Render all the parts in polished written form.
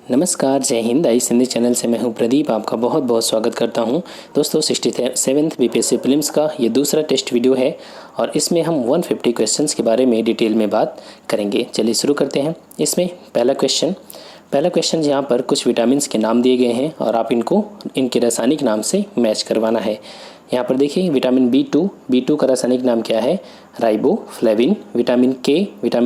नमस्कार, जय हिंद। आई हिंदी चैनल से मैं हूं प्रदीप, आपका बहुत बहुत स्वागत करता हूं। दोस्तों 67th बीपीएससी प्रीलिम्स का ये दूसरा टेस्ट वीडियो है और इसमें हम 150 क्वेश्चंस के बारे में डिटेल में बात करेंगे। चलिए शुरू करते हैं। इसमें पहला क्वेश्चन यहाँ पर कुछ विटामिन के नाम दिए गए हैं और आप इनको इनके रासायनिक नाम से मैच करवाना है। यहाँ पर देखिए विटामिन B2 का रासायनिक नाम क्या है? राइबोफ्लेविन। विटामिन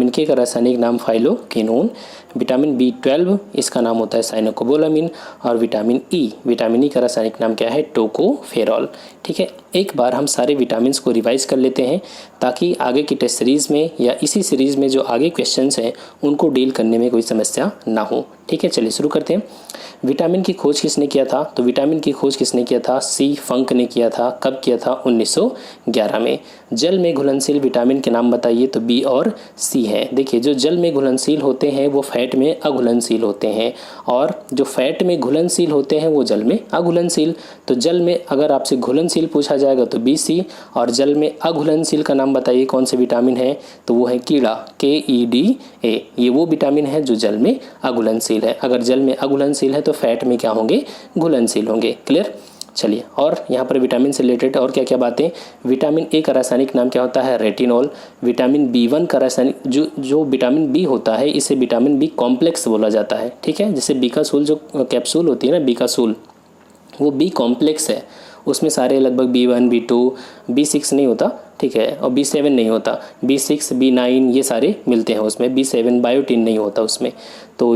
के का रासायनिक नाम फाइलोक्विनोन। विटामिन B12 इसका नाम होता है साइनोकोबालामिन। और विटामिन ई का रासायनिक नाम क्या है? टोकोफेरॉल। ठीक है, एक बार हम सारे विटामिन को रिवाइज कर लेते हैं ताकि आगे की टेस्ट सीरीज़ में या इसी सीरीज़ में जो आगे क्वेश्चंस हैं उनको डील करने में कोई समस्या ना हो। ठीक है, चलिए शुरू करते हैं। विटामिन की खोज किसने किया था? तो विटामिन की खोज किसने किया था? सी फंक ने किया था। कब किया था? 1911 में। जल में घुलनशील विटामिन के नाम बताइए, तो बी और सी है। देखिए, जो जल में घुलनशील होते हैं वो फैट में अघुलनशील होते हैं और जो फैट में घुलनशील होते हैं वो जल में अघुलनशील। तो जल में अगर आपसे घुलनशील पूछा जाएगा तो बी सी, और जल में अघुलनशील का नाम बताइए कौन से विटामिन है? तो वो है कीड़ा, KEDA। ये वो विटामिन है जो जल में अघुलनशील है। अगर जल में अघुलनशील है तो फैट में क्या होंगे? घुलनशील होंगे। क्लियर? चलिए, और यहाँ पर विटामिन से रिलेटेड और क्या क्या बातें। विटामिन ए का रासायनिक नाम क्या होता है? रेटिनॉल। विटामिन B1 का रासायनिक जो विटामिन बी होता है इसे विटामिन बी कॉम्प्लेक्स बोला जाता है। ठीक है, जैसे बीकासूल जो कैप्सूल होती है ना, बीकासूल, वो बी कॉम्प्लेक्स है। उसमें सारे लगभग B1 B2 B6 नहीं होता। ठीक है, और B7 नहीं होता। B6 B9 ये सारे मिलते हैं उसमें। B7 बायोटिन नहीं होता उसमें। तो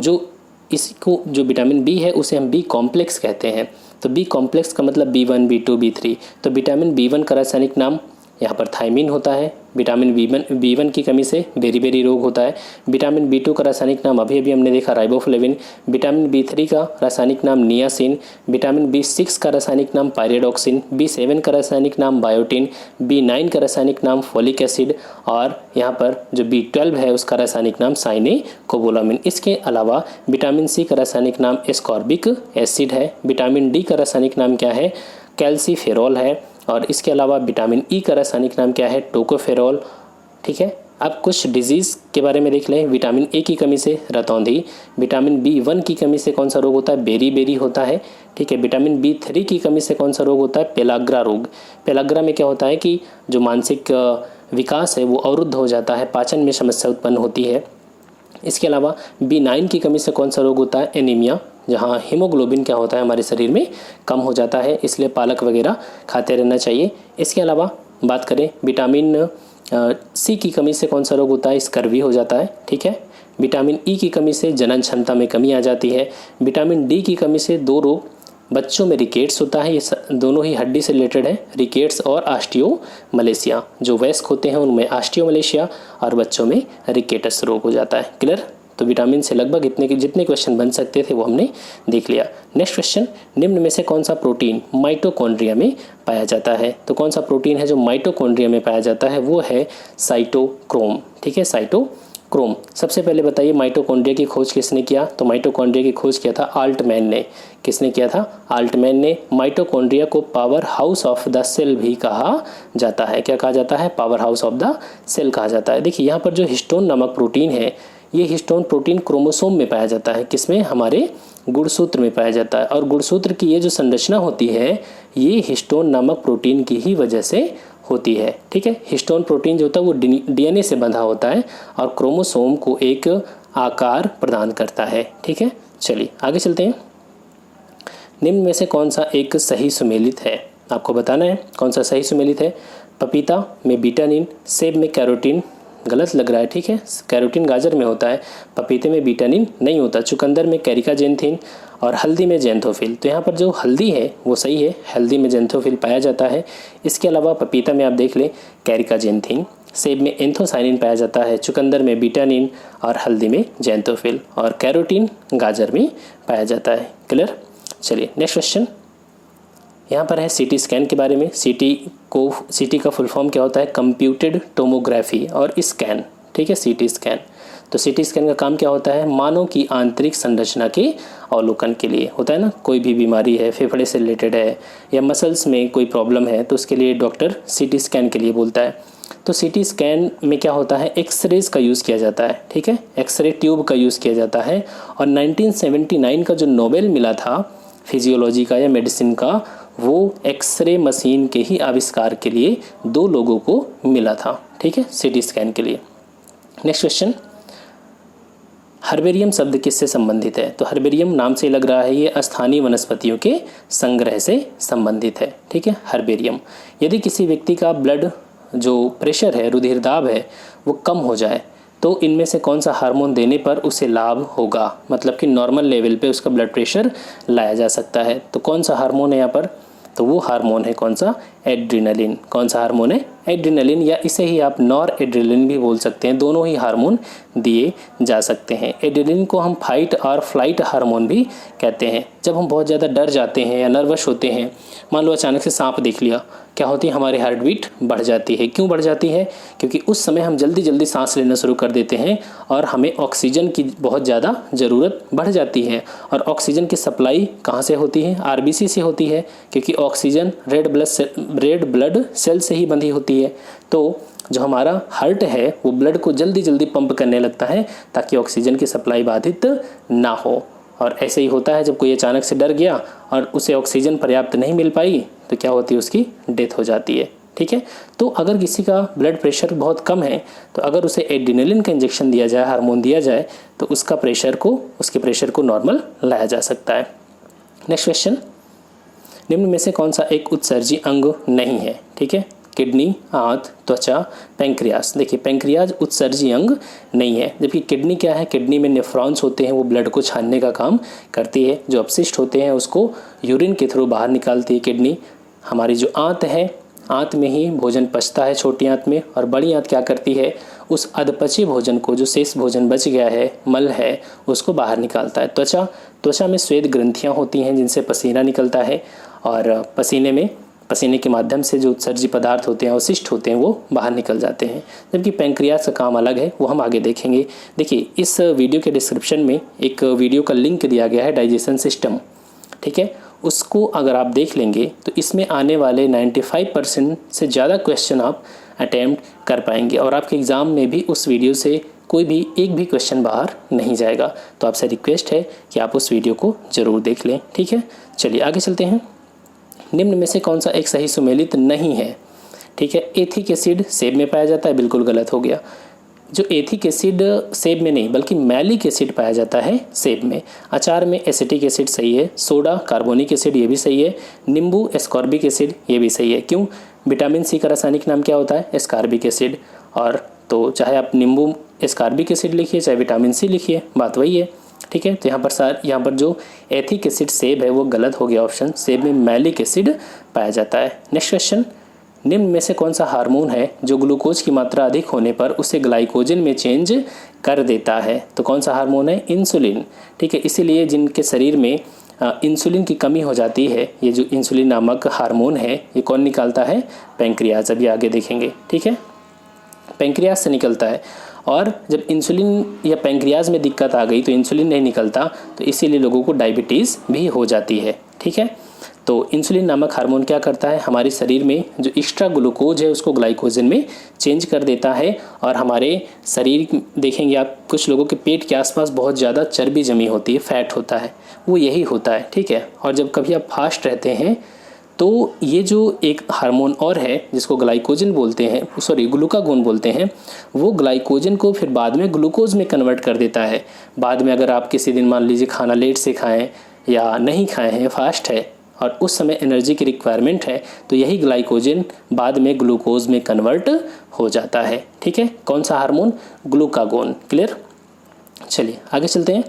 इसको जो विटामिन बी है उसे हम बी कॉम्प्लेक्स कहते हैं। तो बी कॉम्प्लेक्स का मतलब B1 B2 B3। तो विटामिन B1 का रासायनिक नाम यहाँ पर थायमिन होता है। विटामिन B1 की कमी से बेरी रोग होता है। विटामिन B2 का रासायनिक नाम अभी हमने देखा राइबोफ्लेविन। विटामिन B3 का रासायनिक नाम नियासिन। विटामिन B6 का रासायनिक नाम पायरिडॉक्सिन। B7 का रासायनिक नाम बायोटिन। B9 का रासायनिक नाम फोलिक एसिड। और यहाँ पर जो B12 है उसका रासायनिक नाम साइनोकोबालामिन। इसके अलावा विटामिन C का रासायनिक नाम एस्कॉर्बिक एसिड है। विटामिन D का रासायनिक नाम क्या है? कैल्सीफेरॉल है। और इसके अलावा विटामिन ई का रासायनिक नाम क्या है? टोकोफेरॉल। ठीक है, अब कुछ डिजीज़ के बारे में देख लें। विटामिन ए की कमी से रतौंधी। विटामिन B1 की कमी से कौन सा रोग होता है? बेरी होता है। ठीक है, विटामिन B3 की कमी से कौन सा रोग होता है? पेलाग्रा रोग। पेलाग्रा में क्या होता है कि जो मानसिक विकास है वो अवरुद्ध हो जाता है, पाचन में समस्या उत्पन्न होती है। इसके अलावा B9 की कमी से कौन सा रोग होता है? एनीमिया, जहाँ हीमोग्लोबिन क्या होता है हमारे शरीर में कम हो जाता है, इसलिए पालक वगैरह खाते रहना चाहिए। इसके अलावा बात करें विटामिन सी की कमी से कौन सा रोग होता है? स्कर्वी हो जाता है। ठीक है, विटामिन ई की कमी से जनन क्षमता में कमी आ जाती है। विटामिन डी की कमी से दो रोग बच्चों में रिकेट्स होता है, ये दोनों ही हड्डी से रिलेटेड है, रिकेट्स और ऑस्टियोमलेशिया। जो वयस्क होते हैं उनमें ऑस्टियोमलेशिया और बच्चों में रिकेटस रोग हो जाता है। क्लियर? तो विटामिन से लगभग जितने क्वेश्चन बन सकते थे वो हमने देख लिया। नेक्स्ट क्वेश्चन, निम्न में से कौन सा प्रोटीन माइटोकॉन्ड्रिया में पाया जाता है? तो कौन सा प्रोटीन है जो माइटोकॉन्ड्रिया में पाया जाता है? वो है साइटोक्रोम। ठीक है, साइटोक्रोम। सबसे पहले बताइए माइटोकॉन्ड्रिया की खोज किसने किया? तो माइटोकॉन्ड्रिया की खोज किया था आल्टमैन ने। किसने किया था? आल्टमैन ने। माइटोकॉन्ड्रिया को power house of the cell भी कहा जाता है। क्या कहा जाता है? Power house of the cell कहा जाता है। देखिए, यहाँ पर जो हिस्टोन नामक प्रोटीन है, ये हिस्टोन प्रोटीन क्रोमोसोम में पाया जाता है। किसमें? हमारे गुणसूत्र में पाया जाता है। और गुणसूत्र की ये जो संरचना होती है ये हिस्टोन नामक प्रोटीन की ही वजह से होती है। ठीक है, हिस्टोन प्रोटीन जो होता है वो DNA से बंधा होता है और क्रोमोसोम को एक आकार प्रदान करता है। ठीक है, चलिए आगे चलते हैं। निम्न में से कौन सा एक सही सुमेलित है? आपको बताना है कौन सा सही सुमेलित है। पपीता में बीटानिन, सेब में कैरोटीन। गलत लग रहा है। ठीक है, कैरोटीन गाजर में होता है, पपीते में बीटानिन नहीं होता। चुकंदर में कैरिकाजेंथिन और हल्दी में जेंथोफिल। तो यहाँ पर जो हल्दी है वो सही है, हल्दी में जेंथोफिल पाया जाता है। इसके अलावा पपीता में आप देख लें कैरिकाजेंथिन, सेब में एंथोसाइनिन पाया जाता है, चुकंदर में बीटानिन और हल्दी में जेंथोफिल, और कैरोटीन गाजर में पाया जाता है। क्लियर? चलिए नेक्स्ट क्वेश्चन, यहाँ पर है CT स्कैन के बारे में। CT का फुल फॉर्म क्या होता है? कंप्यूटेड टोमोग्राफी और स्कैन। ठीक है, CT स्कैन। तो CT स्कैन का काम क्या होता है? मानव की आंतरिक संरचना के अवलोकन के लिए होता है ना। कोई भी बीमारी है, फेफड़े से रिलेटेड है या मसल्स में कोई प्रॉब्लम है तो उसके लिए डॉक्टर CT स्कैन के लिए बोलता है। तो सीटी स्कैन में क्या होता है, एक्सरेज का यूज़ किया जाता है, ठीक है, एक्सरे ट्यूब का यूज़ किया जाता है। और 1979 का जो नोबेल मिला था फिजियोलॉजी का या मेडिसिन का, वो एक्सरे मशीन के ही आविष्कार के लिए 2 लोगों को मिला था, ठीक है, सीटी स्कैन के लिए। नेक्स्ट क्वेश्चन, हर्बेरियम शब्द किससे संबंधित है? तो हर्बेरियम नाम से लग रहा है ये स्थानीय वनस्पतियों के संग्रह से संबंधित है, ठीक है, हर्बेरियम। यदि किसी व्यक्ति का ब्लड जो प्रेशर है, रुधिर दाब है, वो कम हो जाए तो इनमें से कौन सा हार्मोन देने पर उसे लाभ होगा, मतलब कि नॉर्मल लेवल पे उसका ब्लड प्रेशर लाया जा सकता है। तो कौन सा हार्मोन है यहाँ पर? तो वो हार्मोन है कौन सा? एड्रिनलिन। कौन सा हार्मोन है? एड्रिनलिन, या इसे ही आप नॉर एड्रिनलिन भी बोल सकते हैं। दोनों ही हार्मोन दिए जा सकते हैं। एड्रिनलिन को हम फाइट और फ्लाइट हार्मोन भी कहते हैं। जब हम बहुत ज़्यादा डर जाते हैं या नर्वस होते हैं, मान लो अचानक से सांप देख लिया, क्या होती है, हमारी हार्ट बीट बढ़ जाती है। क्यों बढ़ जाती है? क्योंकि उस समय हम जल्दी जल्दी सांस लेना शुरू कर देते हैं और हमें ऑक्सीजन की बहुत ज़्यादा ज़रूरत बढ़ जाती है। और ऑक्सीजन की सप्लाई कहाँ से होती है? आरबीसी से होती है, क्योंकि ऑक्सीजन रेड ब्लड सेल से ही बंधी होती है। तो जो हमारा हार्ट है वो ब्लड को जल्दी जल्दी पंप करने लगता है ताकि ऑक्सीजन की सप्लाई बाधित ना हो। और ऐसे ही होता है, जब कोई अचानक से डर गया और उसे ऑक्सीजन पर्याप्त नहीं मिल पाई तो क्या होती है, उसकी डेथ हो जाती है, ठीक है। तो अगर किसी का ब्लड प्रेशर बहुत कम है तो अगर उसे एड्रिनलिन का इंजेक्शन दिया जाए, हार्मोन दिया जाए, तो उसके प्रेशर को नॉर्मल लाया जा सकता है। नेक्स्ट क्वेश्चन, निम्न में से कौन सा एक उत्सर्जी अंग नहीं है? ठीक है, किडनी, आंत, त्वचा, पैंक्रियाज। देखिए पैंक्रियाज उत्सर्जी अंग नहीं है, जबकि किडनी क्या है, किडनी में नेफ्रॉन्स होते हैं, वो ब्लड को छानने का काम करती है। जो अपशिष्ट होते हैं उसको यूरिन के थ्रू बाहर निकालती है किडनी। हमारी जो आंत है, आंत में ही भोजन पचता है, छोटी आंत में, और बड़ी आंत क्या करती है, उस अधपचे भोजन को, जो शेष भोजन बच गया है, मल है, उसको बाहर निकालता है। त्वचा में श्वेत ग्रंथियाँ होती हैं जिनसे पसीना निकलता है, और पसीने के माध्यम से जो उत्सर्जी पदार्थ होते हैं, अवशिष्ट होते हैं, वो बाहर निकल जाते हैं। जबकि पैंक्रियाज का काम अलग है, वो हम आगे देखेंगे। देखिए इस वीडियो के डिस्क्रिप्शन में एक वीडियो का लिंक दिया गया है, डाइजेशन सिस्टम, ठीक है, उसको अगर आप देख लेंगे तो इसमें आने वाले 95% से ज़्यादा क्वेश्चन आप अटैम्प्ट कर पाएंगे, और आपके एग्ज़ाम में भी उस वीडियो से कोई भी एक भी क्वेश्चन बाहर नहीं जाएगा। तो आपसे रिक्वेस्ट है कि आप उस वीडियो को ज़रूर देख लें, ठीक है। चलिए आगे चलते हैं। निम्न में से कौन सा एक सही सुमेलित नहीं है? ठीक है, एथिक एसिड सेब में पाया जाता है, बिल्कुल गलत हो गया। जो एथिक एसिड सेब में नहीं बल्कि मैलिक एसिड पाया जाता है सेब में। अचार में एसिटिक एसिड सही है। सोडा कार्बोनिक एसिड ये भी सही है। नींबू एस्कॉर्बिक एसिड ये भी सही है। क्यों? विटामिन सी का रासायनिक नाम क्या होता है? Ascorbic acid. और तो चाहे आप नींबू एस्कॉर्बिक एसिड लिखिए चाहे विटामिन सी लिखिए, बात वही है, ठीक है। तो यहाँ पर जो एथिक एसिड सेब है वो गलत हो गया ऑप्शन। सेब में मैलिक एसिड पाया जाता है। नेक्स्ट क्वेश्चन, निम्न में से कौन सा हार्मोन है जो ग्लूकोज की मात्रा अधिक होने पर उसे ग्लाइकोजन में चेंज कर देता है? तो कौन सा हार्मोन है? इंसुलिन, ठीक है। इसीलिए जिनके शरीर में इंसुलिन की कमी हो जाती है, ये जो इंसुलिन नामक हार्मोन है ये कौन निकालता है? पैंक्रियाज। अभी आगे देखेंगे, ठीक है, पैंक्रियाज से निकलता है। और जब इंसुलिन या पैंक्रियाज में दिक्कत आ गई तो इंसुलिन नहीं निकलता, तो इसीलिए लोगों को डायबिटीज़ भी हो जाती है, ठीक है। तो इंसुलिन नामक हार्मोन क्या करता है? हमारे शरीर में जो एक्स्ट्रा ग्लूकोज है उसको ग्लाइकोजन में चेंज कर देता है। और हमारे शरीर देखेंगे आप, कुछ लोगों के पेट के आसपास बहुत ज़्यादा चर्बी जमी होती है, फैट होता है, वो यही होता है, ठीक है। और जब कभी आप फास्ट रहते हैं तो ये जो एक हार्मोन और है जिसको ग्लाइकोजन बोलते हैं, सॉरी ग्लूकागोन बोलते हैं, वो ग्लाइकोजन को फिर बाद में ग्लूकोज में कन्वर्ट कर देता है। बाद में अगर आप किसी दिन मान लीजिए खाना लेट से खाएं या नहीं खाए हैं, फास्ट है, और उस समय एनर्जी की रिक्वायरमेंट है, तो यही ग्लाइकोजन बाद में ग्लूकोज में कन्वर्ट हो जाता है, ठीक है। कौन सा हार्मोन? ग्लूकागोन। क्लियर? चलिए आगे चलते हैं।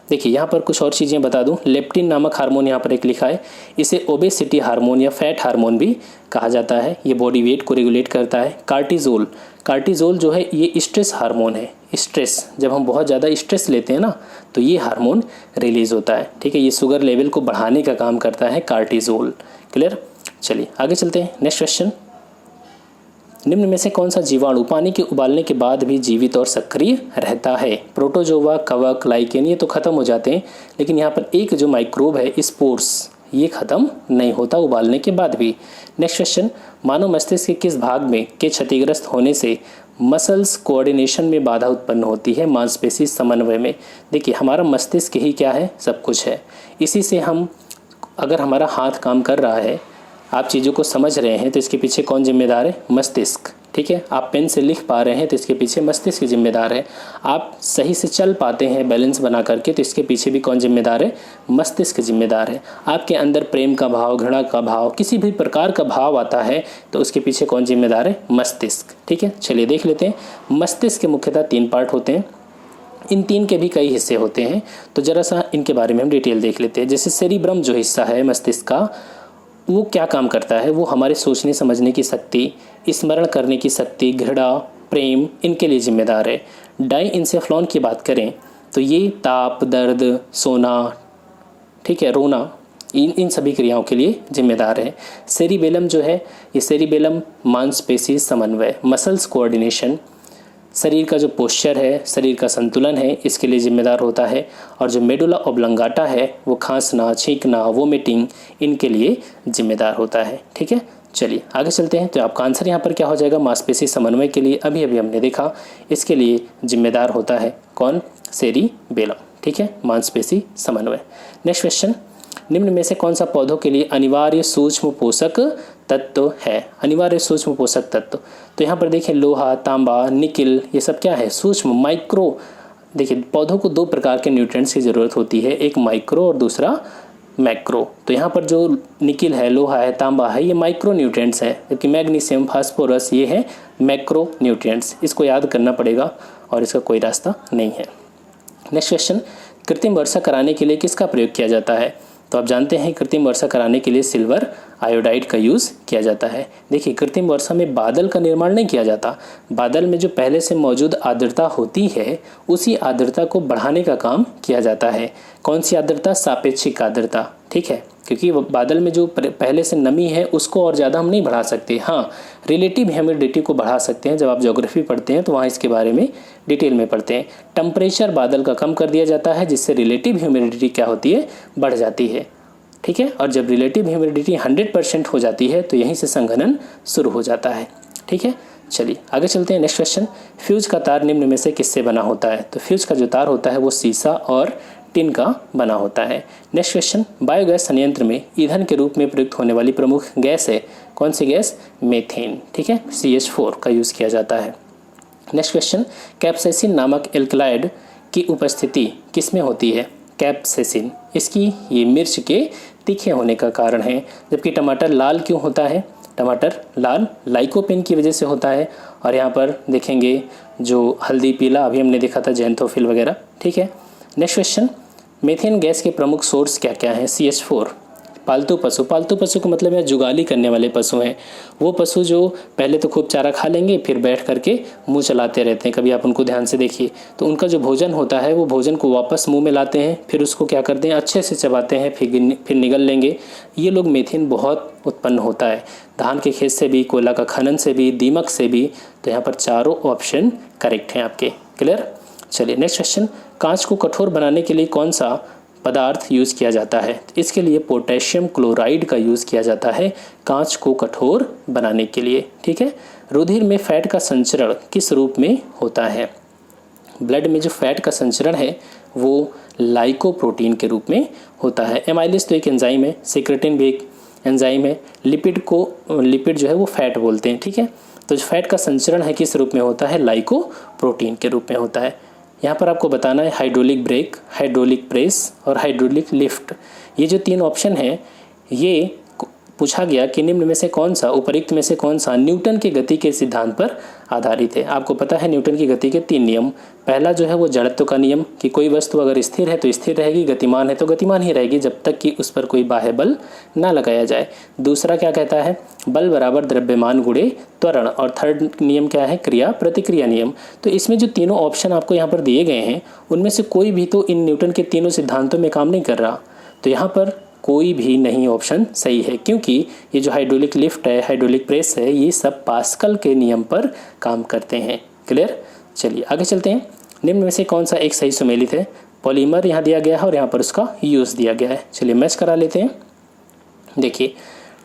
देखिए यहाँ पर कुछ और चीज़ें बता दूं। लेप्टिन नामक हार्मोन यहाँ पर एक लिखा है, इसे ओबेसिटी हार्मोन या फैट हार्मोन भी कहा जाता है। ये बॉडी वेट को रेगुलेट करता है। कार्टिजोल जो है ये स्ट्रेस हार्मोन है। स्ट्रेस, जब हम बहुत ज़्यादा स्ट्रेस लेते हैं ना तो ये हार्मोन रिलीज होता है, ठीक है। ये शुगर लेवल को बढ़ाने का काम करता है कार्टिजोल। क्लियर? चलिए आगे चलते हैं। नेक्स्ट क्वेश्चन, निम्न में से कौन सा जीवाणु पानी के उबालने के बाद भी जीवित और सक्रिय रहता है? प्रोटोजोआ, कवक, लाइकेन ये तो खत्म हो जाते हैं, लेकिन यहाँ पर एक जो माइक्रोब है स्पोर्स, ये ख़त्म नहीं होता उबालने के बाद भी। नेक्स्ट क्वेश्चन, मानव मस्तिष्क के किस भाग में के क्षतिग्रस्त होने से मसल्स कोऑर्डिनेशन में बाधा उत्पन्न होती है, मांसपेशी समन्वय में? देखिए, हमारा मस्तिष्क ही क्या है, सब कुछ है। इसी से हम, अगर हमारा हाथ काम कर रहा है, आप चीज़ों को समझ रहे हैं, तो इसके पीछे कौन जिम्मेदार है? मस्तिष्क। ठीक है, आप पेन से लिख पा रहे हैं तो इसके पीछे मस्तिष्क जिम्मेदार है। आप सही से चल पाते हैं बैलेंस बना करके, तो इसके पीछे भी कौन जिम्मेदार है? मस्तिष्क जिम्मेदार है। आपके अंदर प्रेम का भाव, घृणा का भाव, किसी भी प्रकार का भाव आता है तो उसके पीछे कौन जिम्मेदार है? मस्तिष्क। ठीक है, चलिए देख लेते हैं। मस्तिष्क के मुख्यतः 3 पार्ट होते हैं। इन 3 के भी कई हिस्से होते हैं, तो ज़रा सा इनके बारे में हम डिटेल देख लेते हैं। जैसे सेरिब्रम जो हिस्सा है मस्तिष्क का, वो क्या काम करता है? वो हमारे सोचने समझने की शक्ति, स्मरण करने की शक्ति, घृणा, प्रेम, इनके लिए जिम्मेदार है। डाइंसेफ्लॉन की बात करें तो ये ताप, दर्द, सोना, ठीक है, रोना, इन सभी क्रियाओं के लिए जिम्मेदार है। सेरिबेलम जो है, ये सेरिबेलम मांसपेशी समन्वय, मसल्स कोऑर्डिनेशन, शरीर का जो पोस्चर है, शरीर का संतुलन है, इसके लिए जिम्मेदार होता है। और जो मेडुला ऑब्लंगाटा है, वो खांसना, छींकना, वोमिटिंग, इनके लिए जिम्मेदार होता है। ठीक है, चलिए आगे चलते हैं। तो आपका आंसर यहाँ पर क्या हो जाएगा? मांसपेशी समन्वय के लिए अभी हमने देखा, इसके लिए जिम्मेदार होता है कौन? सेरिबेलम। ठीक है, मांसपेशी समन्वय। नेक्स्ट क्वेश्चन, निम्न में से कौन सा पौधों के लिए अनिवार्य सूक्ष्म पोषक तत्व है? अनिवार्य सूक्ष्म पोषक तत्व, तो यहाँ पर देखें लोहा, तांबा, निकिल, ये सब क्या है? सूक्ष्म, माइक्रो। देखिए, पौधों को 2 प्रकार के न्यूट्रिएंट्स की ज़रूरत होती है, एक माइक्रो और दूसरा मैक्रो। तो यहाँ पर जो निकिल है, लोहा है, तांबा है, ये माइक्रो न्यूट्रिएंट्स है, जबकि मैग्नीशियम, फास्फोरस, ये है मैक्रो न्यूट्रिएंट्स। इसको याद करना पड़ेगा और इसका कोई रास्ता नहीं है। नेक्स्ट क्वेश्चन, कृत्रिम वर्षा कराने के लिए किसका प्रयोग किया जाता है? तो आप जानते हैं कृत्रिम वर्षा कराने के लिए सिल्वर आयोडाइड का यूज़ किया जाता है। देखिए, कृत्रिम वर्षा में बादल का निर्माण नहीं किया जाता। बादल में जो पहले से मौजूद आर्द्रता होती है, उसी आर्द्रता को बढ़ाने का काम किया जाता है। कौन सी आर्द्रता? सापेक्षिक आर्द्रता। ठीक है, क्योंकि बादल में जो पहले से नमी है उसको और ज़्यादा हम नहीं बढ़ा सकते। हाँ, रिलेटिव ह्यूमिडिटी को बढ़ा सकते हैं। जब आप ज्योग्राफी पढ़ते हैं तो वहाँ इसके बारे में डिटेल में पढ़ते हैं। टेम्परेचर बादल का कम कर दिया जाता है, जिससे रिलेटिव ह्यूमिडिटी क्या होती है? बढ़ जाती है। ठीक है, और जब रिलेटिव ह्यूमिडिटी 100% हो जाती है तो यहीं से संघनन शुरू हो जाता है। ठीक है, चलिए आगे चलते हैं। नेक्स्ट क्वेश्चन, फ्यूज का तार निम्न में से किससे बना होता है? तो फ्यूज का जो तार होता है वो सीसा और टिन का बना होता है। नेक्स्ट क्वेश्चन, बायोगैस संयंत्र में ईंधन के रूप में प्रयुक्त होने वाली प्रमुख गैस है, कौन सी गैस? मीथेन। ठीक है, CH4 का यूज़ किया जाता है। नेक्स्ट क्वेश्चन, कैप्साइसिन नामक एल्कलाइड की उपस्थिति किस में होती है? कैप्साइसिन, इसकी ये मिर्च के तीखे होने का कारण है। जबकि टमाटर लाल क्यों होता है? टमाटर लाल लाइकोपेन की वजह से होता है। और यहाँ पर देखेंगे जो हल्दी पीला, अभी हमने देखा था ज़ैंथोफिल वगैरह। ठीक है, नेक्स्ट क्वेश्चन, मीथेन गैस के प्रमुख सोर्स क्या क्या हैं? CH4। पालतू पशु, पालतू पशु का मतलब है जुगाली करने वाले पशु हैं। वो पशु जो पहले तो खूब चारा खा लेंगे, फिर बैठ करके मुंह चलाते रहते हैं। कभी आप उनको ध्यान से देखिए तो उनका जो भोजन होता है वो भोजन को वापस मुंह में लाते हैं, फिर उसको क्या करते हैं? अच्छे से चबाते हैं, फिर निगल लेंगे। ये लोग मीथेन बहुत उत्पन्न होता है, धान के खेत से भी, कोयला का खनन से भी, दीमक से भी। तो यहाँ पर चारों ऑप्शन करेक्ट हैं आपके। क्लियर? चलिए नेक्स्ट क्वेश्चन, कांच को कठोर बनाने के लिए कौन सा पदार्थ यूज़ किया जाता है? इसके लिए पोटेशियम क्लोराइड का यूज़ किया जाता है कांच को कठोर बनाने के लिए। ठीक है, रुधिर में फैट का संचरण किस रूप में होता है? ब्लड में जो फैट का संचरण है वो लाइकोप्रोटीन के रूप में होता है। एमाइलेज तो एक एंजाइम है, सिक्रेटिन भी एक एंजाइम है। लिपिड जो है वो फैट बोलते हैं। ठीक है, तो जो फैट का संचरण है किस रूप में होता है? लाइकोप्रोटीन के रूप में होता है। यहाँ पर आपको बताना है हाइड्रोलिक ब्रेक, हाइड्रोलिक प्रेस और हाइड्रोलिक लिफ्ट। ये जो 3 ऑप्शन हैं, ये पूछा गया कि निम्न में से कौन सा, उपरोक्त में से कौन सा न्यूटन के गति के सिद्धांत पर आधारित है? आपको पता है न्यूटन की गति के 3 नियम। पहला जो है वो जड़त्व का नियम कि कोई वस्तु अगर स्थिर है तो स्थिर रहेगी, गतिमान है तो गतिमान ही रहेगी जब तक कि उस पर कोई बाह्य बल ना लगाया जाए। दूसरा क्या कहता है? बल बराबर द्रव्यमान गुणे त्वरण। और थर्ड नियम क्या है? क्रिया प्रतिक्रिया नियम। तो इसमें जो तीनों ऑप्शन आपको यहाँ पर दिए गए हैं उनमें से कोई भी तो इन न्यूटन के तीनों सिद्धांतों में काम नहीं कर रहा। तो यहाँ पर कोई भी नहीं ऑप्शन सही है, क्योंकि ये जो हाइड्रोलिक लिफ्ट है, हाइड्रोलिक प्रेस है, ये सब पास्कल के नियम पर काम करते हैं। क्लियर? चलिए आगे चलते हैं। निम्न में से कौन सा एक सही सुमेलित है? पॉलीमर यहाँ दिया गया है और यहाँ पर उसका यूज़ दिया गया है। चलिए मैच करा लेते हैं। देखिए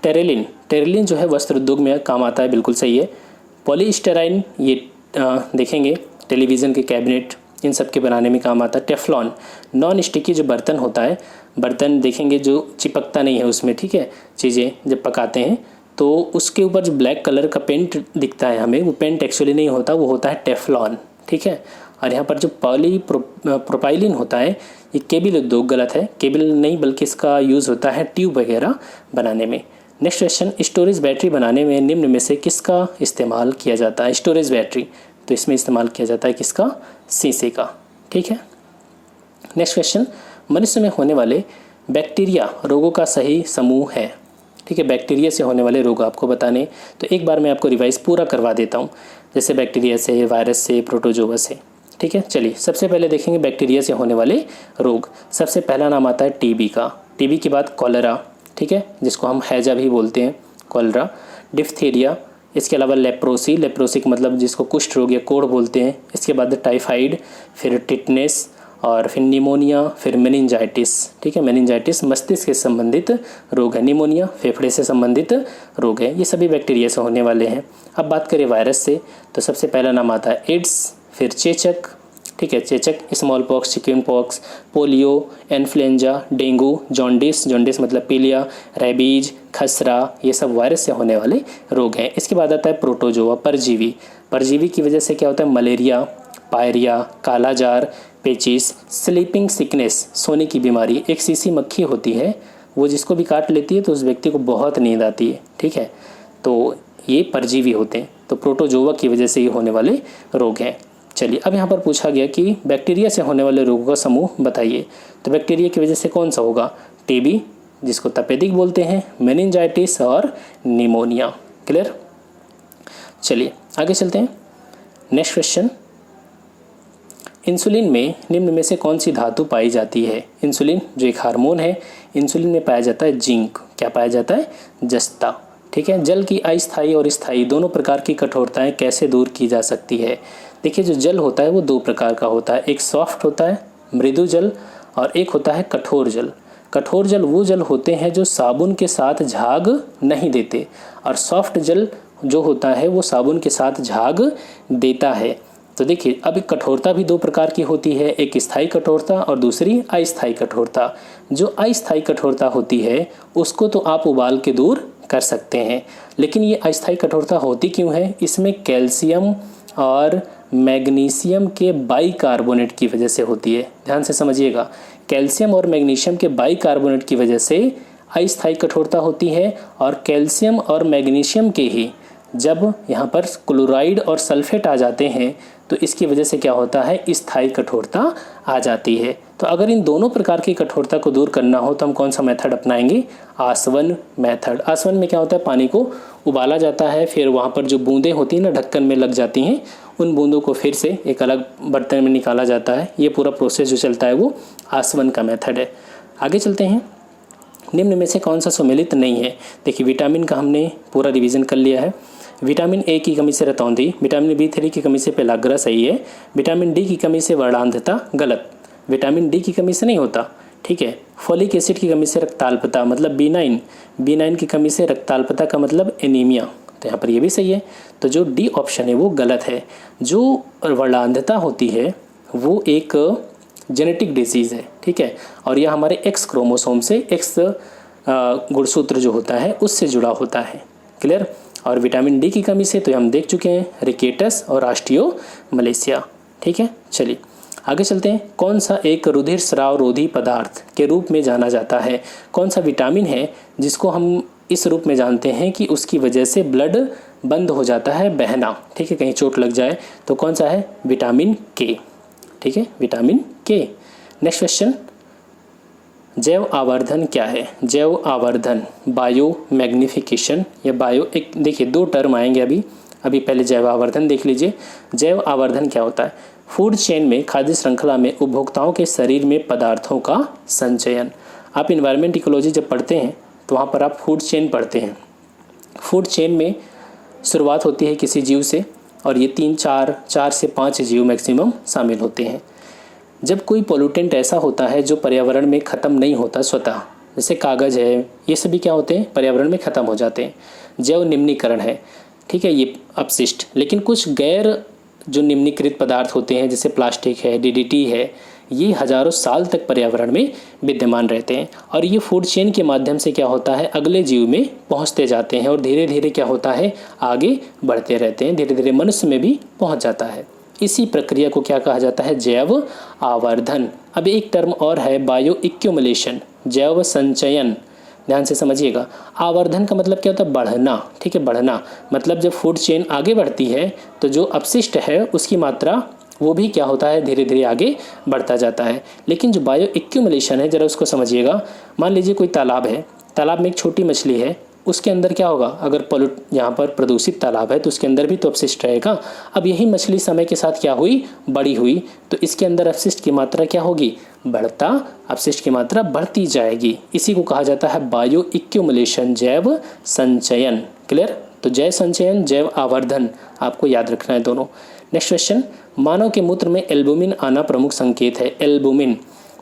टेरेलिन जो है वस्त्र उद्योग में काम आता है, बिल्कुल सही है। पॉलीस्टाइरीन ये देखेंगे टेलीविज़न के कैबिनेट इन सब के बनाने में काम आता है। टेफ्लॉन नॉन स्टिकी जो बर्तन होता है, बर्तन देखेंगे जो चिपकता नहीं है उसमें, ठीक है, चीज़ें जब पकाते हैं तो उसके ऊपर जो ब्लैक कलर का पेंट दिखता है हमें, वो पेंट एक्चुअली नहीं होता, वो होता है टेफ्लॉन, ठीक है। और यहाँ पर जो प्रोपाइलिन होता है ये केबल उद्योग, गलत है, केबल नहीं बल्कि इसका यूज़ होता है ट्यूब वगैरह बनाने में। नेक्स्ट क्वेश्चन, स्टोरेज बैटरी बनाने में निम्न में से किसका इस्तेमाल किया जाता है? स्टोरेज बैटरी, तो इसमें इस्तेमाल किया जाता है किसका? शीशे का, ठीक है। नेक्स्ट क्वेश्चन, मनुष्य में होने वाले बैक्टीरिया रोगों का सही समूह है, ठीक है। बैक्टीरिया से होने वाले रोग आपको बताने, तो एक बार मैं आपको रिवाइज पूरा करवा देता हूँ, जैसे बैक्टीरिया से, वायरस से, प्रोटोजोआ से, ठीक है। चलिए सबसे पहले देखेंगे बैक्टीरिया से होने वाले रोग। सबसे पहला नाम आता है टीबी का, टीबी के बाद कॉलरा, ठीक है, जिसको हम हैजा भी बोलते हैं, कॉलरा। डिफ्थीरिया, इसके अलावा लेप्रोसी, लेप्रोसी का मतलब जिसको कुष्ठ रोग या कोढ़ बोलते हैं। इसके बाद टाइफाइड, फिर टिटनेस, और फिर निमोनिया, फिर मेनिंजाइटिस, ठीक है। मेनिंजाइटिस मस्तिष्क से संबंधित रोग है, निमोनिया फेफड़े से संबंधित रोग है। ये सभी बैक्टीरिया से होने वाले हैं। अब बात करें वायरस से, तो सबसे पहला नाम आता है एड्स, फिर चेचक, ठीक है, चेचक, small pox, chicken pox, polio, influenza, dengue, jaundice, jaundice मतलब पीलिया, रेबीज, खसरा, ये सब वायरस से होने वाले रोग हैं। इसके बाद आता है प्रोटोजोआ, परजीवी, परजीवी की वजह से क्या होता है? मलेरिया, पायरिया, कालाजार, पेचिस, स्लीपिंग सिकनेस, सोने की बीमारी। एक सीसी मक्खी होती है, वो जिसको भी काट लेती है तो उस व्यक्ति को बहुत नींद आती है, ठीक है, तो ये परजीवी होते हैं। तो प्रोटोजोआ की वजह से ये होने वाले रोग हैं। चलिए अब यहाँ पर पूछा गया कि बैक्टीरिया से होने वाले रोगों का समूह बताइए, तो बैक्टीरिया की वजह से कौन सा होगा? टीबी, जिसको तपेदिक बोलते हैं, मेनिंजाइटिस और निमोनिया। क्लियर? चलिए आगे चलते हैं। नेक्स्ट क्वेश्चन, इंसुलिन में निम्न में से कौन सी धातु पाई जाती है? इंसुलिन जो एक हार्मोन है, इंसुलिन में पाया जाता है जिंक। क्या पाया जाता है? जस्ता, ठीक है। जल की अस्थायी और स्थायी दोनों प्रकार की कठोरताएं कैसे दूर की जा सकती है? देखिए जो जल होता है वो दो प्रकार का होता है, एक सॉफ्ट होता है मृदु जल, और एक होता है कठोर जल। कठोर जल वो जल होते हैं जो साबुन के साथ झाग नहीं देते, और सॉफ्ट जल जो होता है वो साबुन के साथ झाग देता है। तो देखिए अब कठोरता भी दो प्रकार की होती है, एक स्थायी कठोरता और दूसरी अस्थायी कठोरता। जो अस्थायी कठोरता होती है उसको तो आप उबाल के दूर कर सकते हैं, लेकिन ये अस्थायी कठोरता होती क्यों है? इसमें कैल्शियम और मैग्नीशियम के बाइकार्बोनेट की वजह से होती है। ध्यान से समझिएगा, कैल्शियम और मैग्नीशियम के बाइकार्बोनेट की वजह से अस्थायी कठोरता होती है, और कैल्शियम और मैग्नीशियम के ही जब यहाँ पर क्लोराइड और सल्फेट आ जाते हैं तो इसकी वजह से क्या होता है? स्थायी कठोरता आ जाती है। तो अगर इन दोनों प्रकार की कठोरता को दूर करना हो तो हम कौन सा मेथड अपनाएंगे? आसवन मेथड। आसवन में क्या होता है? पानी को उबाला जाता है, फिर वहाँ पर जो बूंदें होती हैं ना ढक्कन में लग जाती हैं, उन बूंदों को फिर से एक अलग बर्तन में निकाला जाता है। ये पूरा प्रोसेस जो चलता है वो आसवन का मेथड है। आगे चलते हैं। निम्न में से कौन सा सुमेलित नहीं है? देखिए विटामिन का हमने पूरा रिवीजन कर लिया है। विटामिन ए की कमी से रतौंधी, विटामिन B3 की कमी से पेलाग्रा सही है, विटामिन डी की कमी से वर्णांधता गलत, विटामिन डी की कमी से नहीं होता, ठीक है। फोलिक एसिड की कमी से रक्ताल्पता मतलब B9 की कमी से रक्ताल्पता का मतलब एनीमिया, तो यहाँ पर ये भी सही है। तो जो डी ऑप्शन है वो गलत है। जो वर्णांधता होती है वो एक जेनेटिक डिजीज़ है, ठीक है, और यह हमारे एक्स क्रोमोसोम से, एक्स गुणसूत्र जो होता है उससे जुड़ा होता है। क्लियर? और विटामिन डी की कमी से तो हम देख चुके हैं, रिकेटस और ऑस्टियोमलेशिया, ठीक है। चलिए आगे चलते हैं। कौन सा एक रुधिर स्राव रोधी पदार्थ के रूप में जाना जाता है? कौन सा विटामिन है जिसको हम इस रूप में जानते हैं कि उसकी वजह से ब्लड बंद हो जाता है बहना, ठीक है, कहीं चोट लग जाए, तो कौन सा है? विटामिन के, ठीक है, विटामिन के। नेक्स्ट क्वेश्चन, जैव आवर्धन क्या है? जैव आवर्धन, बायो मैग्निफिकेशन या बायो, एक देखिए दो टर्म आएंगे अभी पहले जैव आवर्धन देख लीजिए। जैव आवर्धन क्या होता है? फूड चेन में, खाद्य श्रृंखला में उपभोक्ताओं के शरीर में पदार्थों का संचयन। आप इन्वायरमेंट इकोलॉजी जब पढ़ते हैं तो वहाँ पर आप फूड चेन पढ़ते हैं। फूड चेन में शुरुआत होती है किसी जीव से, और ये 4 से 5 जीव मैक्सिमम शामिल होते हैं। जब कोई पोल्यूटेंट ऐसा होता है जो पर्यावरण में ख़त्म नहीं होता स्वतः, जैसे कागज़ है, ये सभी क्या होते हैं, पर्यावरण में ख़त्म हो जाते हैं। जैव निम्नीकरण है, ठीक है, ये अपशिष्ट। लेकिन कुछ गैर जो निम्नीकृत पदार्थ होते हैं जैसे प्लास्टिक है, डीडीटी है, ये हज़ारों साल तक पर्यावरण में विद्यमान रहते हैं और ये फूड चेन के माध्यम से क्या होता है, अगले जीव में पहुंचते जाते हैं और धीरे धीरे क्या होता है, आगे बढ़ते रहते हैं, धीरे धीरे मनुष्य में भी पहुंच जाता है। इसी प्रक्रिया को क्या कहा जाता है, जैव आवर्धन। अब एक टर्म और है, बायो एक्यूमुलेशन, जैव संचयन। ध्यान से समझिएगा। आवर्धन का मतलब क्या होता है, बढ़ना, ठीक है, बढ़ना। मतलब जब फूड चेन आगे बढ़ती है तो जो अपशिष्ट है उसकी मात्रा वो भी क्या होता है, धीरे धीरे आगे बढ़ता जाता है। लेकिन जो बायो एक्यूमुलेशन है, ज़रा उसको समझिएगा। मान लीजिए कोई तालाब है, तालाब में एक छोटी मछली है, उसके अंदर क्या होगा, अगर यहाँ पर प्रदूषित तालाब है तो उसके अंदर भी तो अपशिष्ट रहेगा। अब यही मछली समय के साथ क्या हुई, बड़ी हुई, तो इसके अंदर अपशिष्ट की मात्रा क्या होगी, बढ़ता, अपशिष्ट की मात्रा बढ़ती जाएगी। इसी को कहा जाता है बायो एक्यूमुलेशन, जैव संचयन। क्लियर। तो जैव संचयन, जैव आवर्धन आपको याद रखना है दोनों। नेक्स्ट क्वेश्चन, मानव के मूत्र में एल्बुमिन आना प्रमुख संकेत है। एल्बुमिन,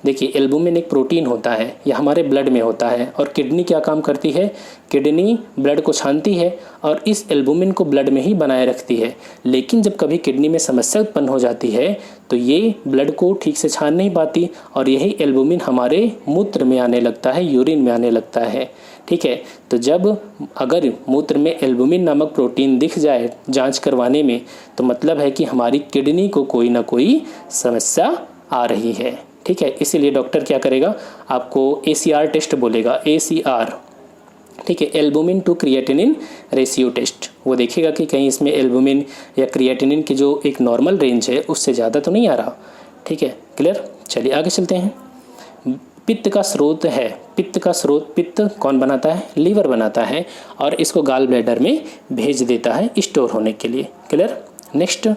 देखिए एल्बुमिन एक प्रोटीन होता है, यह हमारे ब्लड में होता है और किडनी क्या काम करती है, किडनी ब्लड को छानती है और इस एल्बुमिन को ब्लड में ही बनाए रखती है। लेकिन जब कभी किडनी में समस्या उत्पन्न हो जाती है तो ये ब्लड को ठीक से छान नहीं पाती और यही एल्बुमिन हमारे मूत्र में आने लगता है, यूरिन में आने लगता है, ठीक है। तो जब अगर मूत्र में एल्बुमिन नामक प्रोटीन दिख जाए जांच करवाने में, तो मतलब है कि हमारी किडनी को कोई ना कोई समस्या आ रही है, ठीक है। इसीलिए डॉक्टर क्या करेगा, आपको ACR टेस्ट बोलेगा, ACR, ठीक है, albumin to creatinine ratio test. वो देखेगा कि कहीं इसमें एल्बुमिन या क्रिएटिनिन की जो एक नॉर्मल रेंज है उससे ज़्यादा तो नहीं आ रहा, ठीक है। क्लियर। चलिए आगे चलते हैं। पित्त का स्रोत है, पित्त का स्रोत, पित्त कौन बनाता है, लीवर बनाता है और इसको गाल ब्लैडर में भेज देता है स्टोर होने के लिए। क्लियर। नेक्स्ट,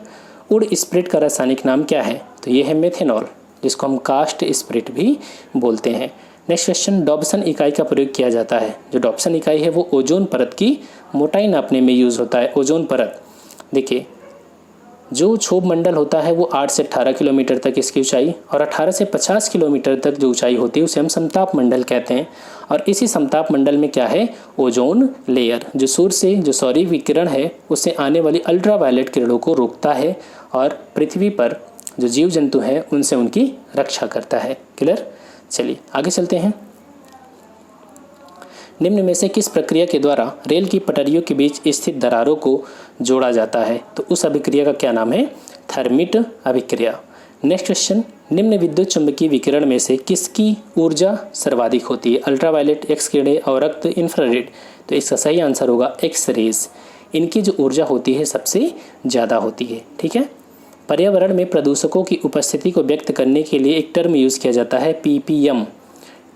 वुड स्प्रिट का रासायनिक नाम क्या है, तो ये है मेथेनॉल, जिसको हम कास्ट स्प्रिट भी बोलते हैं। नेक्स्ट क्वेश्चन, डॉब्सन इकाई का प्रयोग किया जाता है। जो डॉब्सन इकाई है वो ओजोन परत की मोटाई नापने में यूज़ होता है। ओजोन परत, देखिए जो क्षोभ मंडल होता है वो 8 से 18 किलोमीटर तक इसकी ऊंचाई और 18 से 50 किलोमीटर तक जो ऊंचाई होती है उसे हम समताप मंडल कहते हैं। और इसी समताप मंडल में क्या है, ओजोन लेयर, जो सूर्य से जो सौर विकिरण है उससे आने वाली अल्ट्रावायलेट किरणों को रोकता है और पृथ्वी पर जो जीव जंतु हैं उनसे उनकी रक्षा करता है। क्लियर। चलिए आगे चलते हैं। निम्न में से किस प्रक्रिया के द्वारा रेल की पटरियों के बीच स्थित दरारों को जोड़ा जाता है, तो उस अभिक्रिया का क्या नाम है, थर्मिट अभिक्रिया। नेक्स्ट क्वेश्चन, निम्न विद्युत चुंबकीय विकिरण में से किसकी ऊर्जा सर्वाधिक होती है, अल्ट्रावायलेट, एक्स किरणें और रक्त, इंफ्रारेड। तो इसका सही आंसर होगा एक्स रेज। इनकी जो ऊर्जा होती है सबसे ज़्यादा होती है, ठीक है। पर्यावरण में प्रदूषकों की उपस्थिति को व्यक्त करने के लिए एक टर्म यूज़ किया जाता है, ppm,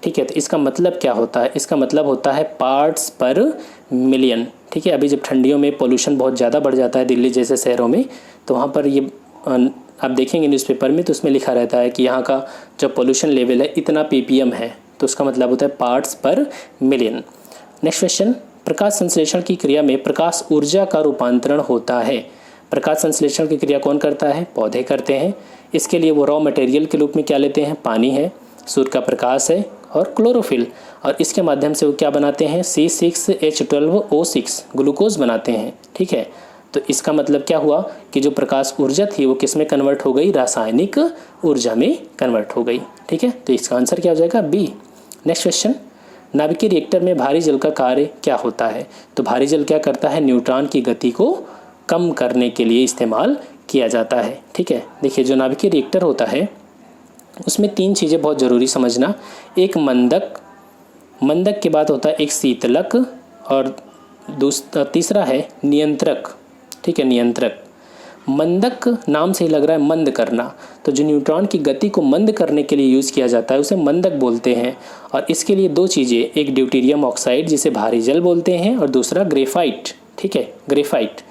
ठीक है। तो इसका मतलब क्या होता है, इसका मतलब होता है पार्ट्स पर मिलियन, ठीक है। अभी जब ठंडियों में पोल्यूशन बहुत ज़्यादा बढ़ जाता है दिल्ली जैसे शहरों में, तो वहाँ पर ये आप देखेंगे न्यूज़पेपर में, तो उसमें लिखा रहता है कि यहाँ का जो पोल्यूशन लेवल है इतना ppm है, तो उसका मतलब होता है पार्ट्स पर मिलियन। नेक्स्ट क्वेश्चन, प्रकाश संश्लेषण की क्रिया में प्रकाश ऊर्जा का रूपांतरण होता है। प्रकाश संश्लेषण की क्रिया कौन करता है, पौधे करते हैं। इसके लिए वो रॉ मटेरियल के रूप में क्या लेते हैं, पानी है, सूर्य का प्रकाश है और क्लोरोफिल, और इसके माध्यम से वो क्या बनाते हैं, C6H12O6 ग्लूकोज बनाते हैं, ठीक है। तो इसका मतलब क्या हुआ कि जो प्रकाश ऊर्जा थी वो किस में कन्वर्ट हो गई, रासायनिक ऊर्जा में कन्वर्ट हो गई, ठीक है। तो इसका आंसर क्या हो जाएगा, बी। नेक्स्ट क्वेश्चन, नाभिकीय रिएक्टर में भारी जल का कार्य क्या होता है, तो भारी जल क्या करता है, न्यूट्रॉन की गति को कम करने के लिए इस्तेमाल किया जाता है, ठीक है। देखिए जो नाभिकीय रिएक्टर होता है उसमें 3 चीज़ें बहुत ज़रूरी समझना। एक मंदक, मंदक के बाद होता है एक शीतलक और तीसरा है नियंत्रक, ठीक है, नियंत्रक। मंदक नाम से ही लग रहा है मंद करना, तो जो न्यूट्रॉन की गति को मंद करने के लिए यूज़ किया जाता है उसे मंदक बोलते हैं। और इसके लिए 2 चीज़ें, एक ड्यूटेरियम ऑक्साइड जिसे भारी जल बोलते हैं और दूसरा ग्रेफाइट, ठीक है, ग्रेफाइट।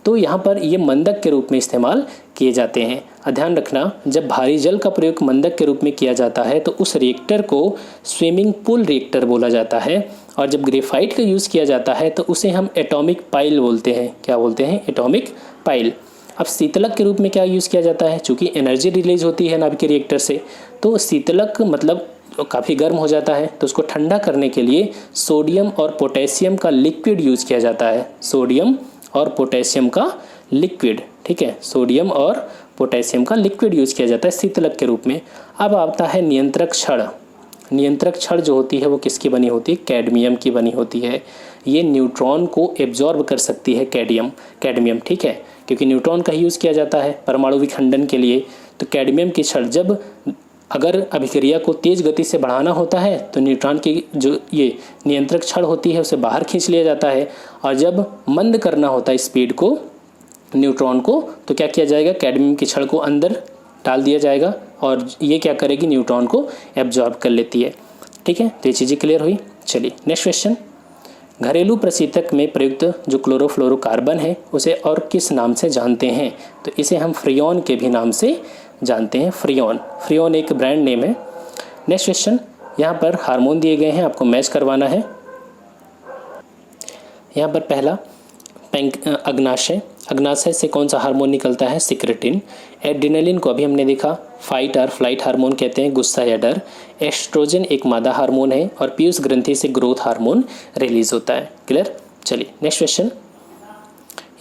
तो यहाँ पर ये मंदक के रूप में इस्तेमाल किए जाते हैं। ध्यान रखना, जब भारी जल का प्रयोग मंदक के रूप में किया जाता है तो उस रिएक्टर को स्विमिंग पूल रिएक्टर बोला जाता है, और जब ग्रेफाइट का यूज़ किया जाता है तो उसे हम एटॉमिक पाइल बोलते हैं। क्या बोलते हैं, एटॉमिक पाइल। अब शीतलक के रूप में क्या यूज़ किया जाता है, चूँकि एनर्जी रिलीज होती है नाभिकीय रिएक्टर से, तो शीतलक मतलब काफ़ी गर्म हो जाता है, तो उसको ठंडा करने के लिए सोडियम और पोटेशियम का लिक्विड यूज़ किया जाता है। सोडियम और पोटेशियम का लिक्विड, ठीक है, सोडियम और पोटेशियम का लिक्विड यूज़ किया जाता है शीतलक के रूप में। अब आता है नियंत्रक छड़। नियंत्रक छड़ जो होती है वो किसकी बनी होती है? कैडमियम की बनी होती है। ये न्यूट्रॉन को एब्जॉर्ब कर सकती है, कैडमियम, ठीक है, क्योंकि न्यूट्रॉन का ही यूज़ किया जाता है परमाणु विखंडन के लिए। तो कैडमियम की छड़ जब अगर अभिक्रिया को तेज़ गति से बढ़ाना होता है तो न्यूट्रॉन की जो ये नियंत्रक छड़ होती है उसे बाहर खींच लिया जाता है, और जब मंद करना होता है स्पीड को न्यूट्रॉन को, तो क्या किया जाएगा? कैडमियम की छड़ को अंदर डाल दिया जाएगा और ये क्या करेगी? न्यूट्रॉन को एब्जॉर्ब कर लेती है, ठीक है। तो ये चीज़ें क्लियर हुई। चलिए नेक्स्ट क्वेश्चन। घरेलू प्रशीतक में प्रयुक्त जो क्लोरोफ्लोरोकार्बन है उसे और किस नाम से जानते हैं? तो इसे हम फ्रियोन के भी नाम से जानते हैं। फ्रियोन एक ब्रांड नेम है। नेक्स्ट क्वेश्चन, यहाँ पर हार्मोन दिए गए हैं, आपको मैच करवाना है। यहाँ पर पहला अग्नाशय से कौन सा हार्मोन निकलता है? सिक्रेटिन। एड्रिनलिन को अभी हमने देखा, फाइट और फ्लाइट हार्मोन कहते हैं, गुस्सा या डर। एस्ट्रोजन एक मादा हार्मोन है और पीयूष ग्रंथि से ग्रोथ हार्मोन रिलीज होता है। क्लियर। चलिए नेक्स्ट क्वेश्चन।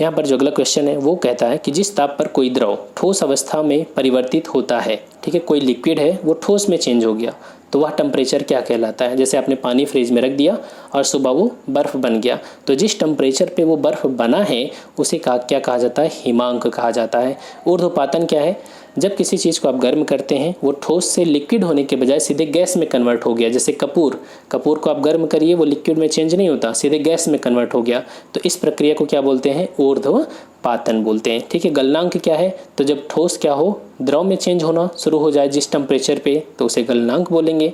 यहाँ पर जो अगला क्वेश्चन है वो कहता है कि जिस ताप पर कोई द्रव ठोस अवस्था में परिवर्तित होता है, ठीक है, कोई लिक्विड है वो ठोस में चेंज हो गया, तो वह टेम्परेचर क्या कहलाता है? जैसे आपने पानी फ्रिज में रख दिया और सुबह वो बर्फ़ बन गया, तो जिस टेम्परेचर पे वो बर्फ़ बना है उसे क्या कहा जाता है? हिमांक कहा जाता है। ऊर्ध्वपातन क्या है? जब किसी चीज़ को आप गर्म करते हैं वो ठोस से लिक्विड होने के बजाय सीधे गैस में कन्वर्ट हो गया। जैसे कपूर को आप गर्म करिए वो लिक्विड में चेंज नहीं होता, सीधे गैस में कन्वर्ट हो गया, तो इस प्रक्रिया को क्या बोलते हैं? ऊर्ध्वपातन बोलते हैं, ठीक है। गलनांक क्या है? तो जब ठोस क्या हो? द्रव में चेंज होना शुरू हो जाए जिस टेम्परेचर पे, तो उसे गलनांक बोलेंगे।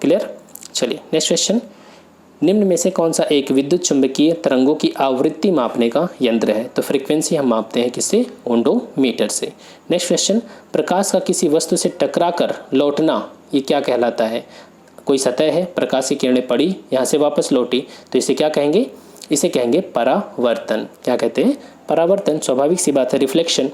क्लियर। चलिए नेक्स्ट क्वेश्चन। निम्न में से कौन सा एक विद्युत चुंबकीय तरंगों की आवृत्ति मापने का यंत्र है? तो फ्रीक्वेंसी हम मापते हैं किससे? ओडोमीटर से। Next question. प्रकाश का किसी वस्तु से टकराकर लौटना, ये क्या कहलाता है? कोई सतह है, प्रकाश की किरणें पड़ी, यहाँ से वापस लौटी, तो इसे क्या कहेंगे? इसे कहेंगे परावर्तन। क्या कहते हैं? परावर्तन। स्वाभाविक सी बात है, रिफ्लेक्शन।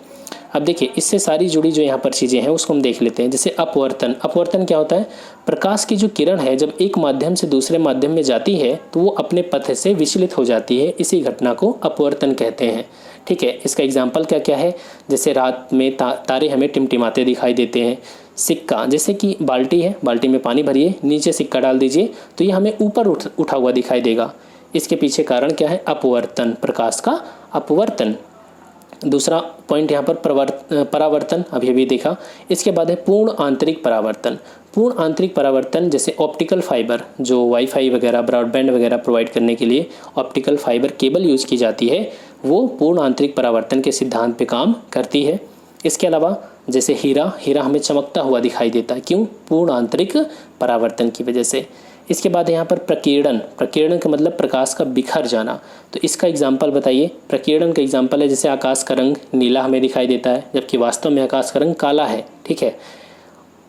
अब देखिए इससे सारी जुड़ी जो यहाँ पर चीज़ें हैं उसको हम देख लेते हैं। जैसे अपवर्तन। अपवर्तन क्या होता है? प्रकाश की जो किरण है जब एक माध्यम से दूसरे माध्यम में जाती है तो वो अपने पथ से विचलित हो जाती है, इसी घटना को अपवर्तन कहते हैं, ठीक है। इसका एग्जाम्पल क्या क्या है? जैसे रात में तारे हमें टिमटिमाते दिखाई देते हैं। सिक्का, जैसे कि बाल्टी है, बाल्टी में पानी भरिए, नीचे सिक्का डाल दीजिए तो ये हमें ऊपर उठा हुआ दिखाई देगा। इसके पीछे कारण क्या है? अपवर्तन, प्रकाश का अपवर्तन। दूसरा पॉइंट यहाँ पर परावर्तन अभी देखा। इसके बाद है पूर्ण आंतरिक परावर्तन। पूर्ण आंतरिक परावर्तन जैसे ऑप्टिकल फाइबर, जो वाईफाई वगैरह ब्रॉडबैंड वगैरह प्रोवाइड करने के लिए ऑप्टिकल फाइबर केबल यूज़ की जाती है, वो पूर्ण आंतरिक परावर्तन के सिद्धांत पे काम करती है। इसके अलावा जैसे हीरा हमें चमकता हुआ दिखाई देता है, क्यों? पूर्ण आंतरिक परावर्तन की वजह से। इसके बाद यहाँ पर प्रकीर्णन का मतलब प्रकाश का बिखर जाना, तो इसका एग्जाम्पल बताइए। प्रकीर्णन का एग्जाम्पल है जैसे आकाश का रंग नीला हमें दिखाई देता है जबकि वास्तव में आकाश का रंग काला है, ठीक है।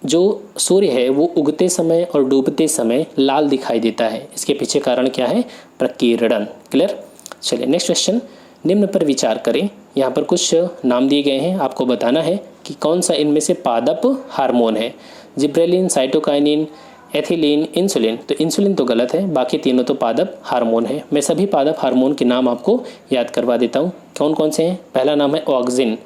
जो सूर्य है वो उगते समय और डूबते समय लाल दिखाई देता है, इसके पीछे कारण क्या है? प्रकीर्णन। क्लियर। चलिए नेक्स्ट क्वेश्चन। निम्न पर विचार करें। यहाँ पर कुछ नाम दिए गए हैं, आपको बताना है कि कौन सा इनमें से पादप हार्मोन है। Gibberellin, cytokinin, ethylene, insulin. तो इंसुलिन तो गलत है, बाकी तीनों तो पादप हार्मोन है। मैं सभी पादप हार्मोन के नाम आपको याद करवा देता हूँ। कौन कौन से हैं? पहला नाम है ऑक्सिन,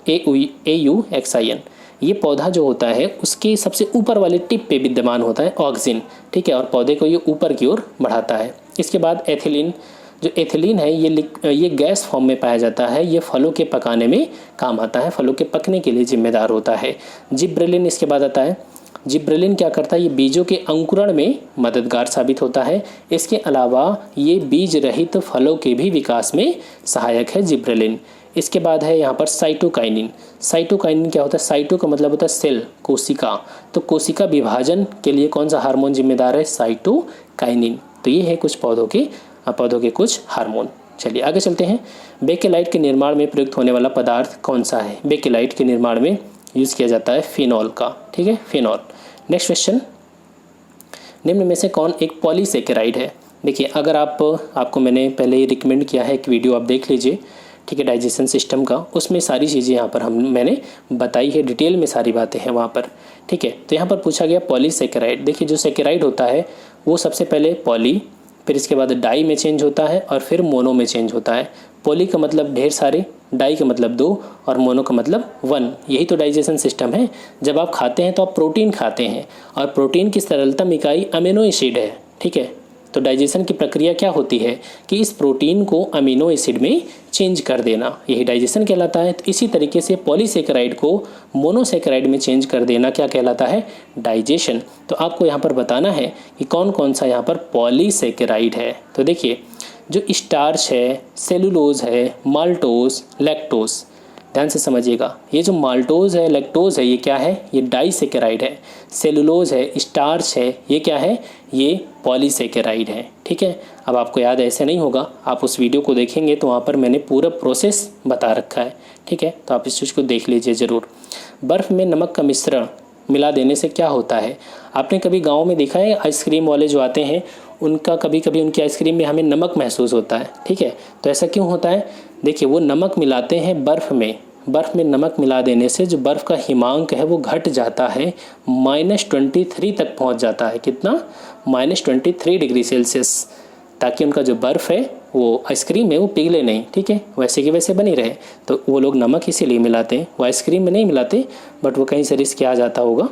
AUXIN। ये पौधा जो होता है उसके सबसे ऊपर वाले टिप पे विद्यमान होता है ऑक्सिन, ठीक है, और पौधे को ये ऊपर की ओर बढ़ाता है। इसके बाद एथिलीन, जो एथिलीन है ये गैस फॉर्म में पाया जाता है, ये फलों के पकाने में काम आता है, फलों के पकने के लिए जिम्मेदार होता है। जिब्रेलिन इसके बाद आता है। जिब्रेलिन क्या करता है? ये बीजों के अंकुरण में मददगार साबित होता है। इसके अलावा ये बीज रहित फलों के भी विकास में सहायक है जिब्रेलिन। इसके बाद है यहाँ पर साइटोकाइनिन। साइटोकाइनिन क्या होता है? साइटो का मतलब होता है सेल, कोशिका, तो कोशिका विभाजन के लिए कौन सा हार्मोन जिम्मेदार है? साइटोकाइनिन। तो ये है कुछ पौधों के कुछ हार्मोन। चलिए आगे चलते हैं। बेकेलाइट के निर्माण में प्रयुक्त होने वाला पदार्थ कौन सा है? बेकेलाइट के निर्माण में यूज़ किया जाता है फिनॉल का, ठीक है, फिनॉल। Next question. निम्न में से कौन एक पॉलीसेकेराइड है? देखिए अगर आपको मैंने पहले ही रिकमेंड किया है, एक वीडियो आप देख लीजिए, ठीक है, डाइजेशन सिस्टम का, उसमें सारी चीज़ें यहाँ पर मैंने बताई है, डिटेल में सारी बातें हैं वहाँ पर। ठीक है, तो यहाँ पर पूछा गया पॉलीसेकेराइड। देखिए जो सेकेराइड होता है वो सबसे पहले पॉली, फिर इसके बाद डाई में चेंज होता है और फिर मोनो में चेंज होता है। पॉली का मतलब ढेर सारे, डाई का मतलब 2 और मोनो का मतलब 1। यही तो डाइजेशन सिस्टम है। जब आप खाते हैं तो आप प्रोटीन खाते हैं और प्रोटीन की सरलतम इकाई अमीनो एसिड है। ठीक है, तो डाइजेशन की प्रक्रिया क्या होती है कि इस प्रोटीन को अमीनो एसिड में चेंज कर देना, यही डाइजेशन कहलाता है। तो इसी तरीके से पॉलीसेकेराइड को मोनोसेकेराइड में चेंज कर देना क्या कहलाता है, डाइजेशन। तो आपको यहाँ पर बताना है कि कौन कौन सा यहाँ पर पॉलीसेकेराइड है। तो देखिए जो स्टार्च है, सेलुलोज है, माल्टोज, लैक्टोज, ध्यान से समझिएगा। ये जो माल्टोज है, लैक्टोज है, ये क्या है, ये डाइसेकेराइड है। सेलुलोज है, स्टार्च है, ये क्या है, ये पॉलीसेकेराइड है। ठीक है, अब आपको याद ऐसे नहीं होगा, आप उस वीडियो को देखेंगे तो वहाँ पर मैंने पूरा प्रोसेस बता रखा है। ठीक है, तो आप इस चीज़ को देख लीजिए ज़रूर। बर्फ़ में नमक का मिश्रण मिला देने से क्या होता है। आपने कभी गाँव में देखा है आइसक्रीम वाले जो आते हैं उनका कभी कभी उनकी आइसक्रीम में हमें नमक महसूस होता है। ठीक है, तो ऐसा क्यों होता है, देखिए वो नमक मिलाते हैं बर्फ़ में। बर्फ़ में नमक मिला देने से जो बर्फ़ का हिमांक है वो घट जाता है, -23 तक पहुंच जाता है। कितना, -23 डिग्री सेल्सियस, ताकि उनका जो बर्फ़ है वो आइसक्रीम है वो पिघले नहीं। ठीक है, वैसे की वैसे बनी रहे। तो वो लोग नमक इसीलिए मिलाते हैं, वो आइसक्रीम में नहीं मिलाते, बट वो कहीं से रिस्क आ जाता होगा।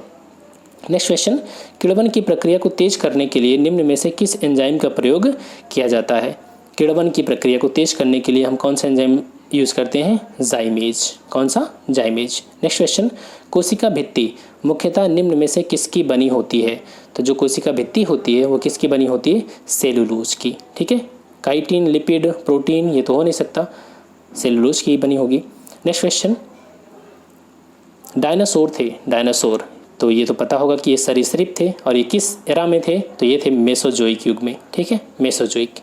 नेक्स्ट क्वेश्चन, किण्वन की प्रक्रिया को तेज करने के लिए निम्न में से किस एंजाइम का प्रयोग किया जाता है। किण्वन की प्रक्रिया को तेज करने के लिए हम कौन सा एंजाइम यूज़ करते हैं, जाइमेज। कौन सा, जाइमेज। नेक्स्ट क्वेश्चन, कोशिका भित्ति मुख्यतः निम्न में से किसकी बनी होती है। तो जो कोशिका भित्ति होती है वो किसकी बनी होती है, सेलुलोज की। ठीक है, काइटिन, लिपिड, प्रोटीन ये तो हो नहीं सकता, सेलुलोज की बनी होगी। नेक्स्ट क्वेश्चन, डायनासोर थे, डायनासोर, तो ये तो पता होगा कि ये सरीसृप थे और ये किस एरा में थे, तो ये थे मेसोजोइक युग में। ठीक है, मेसोजोइक।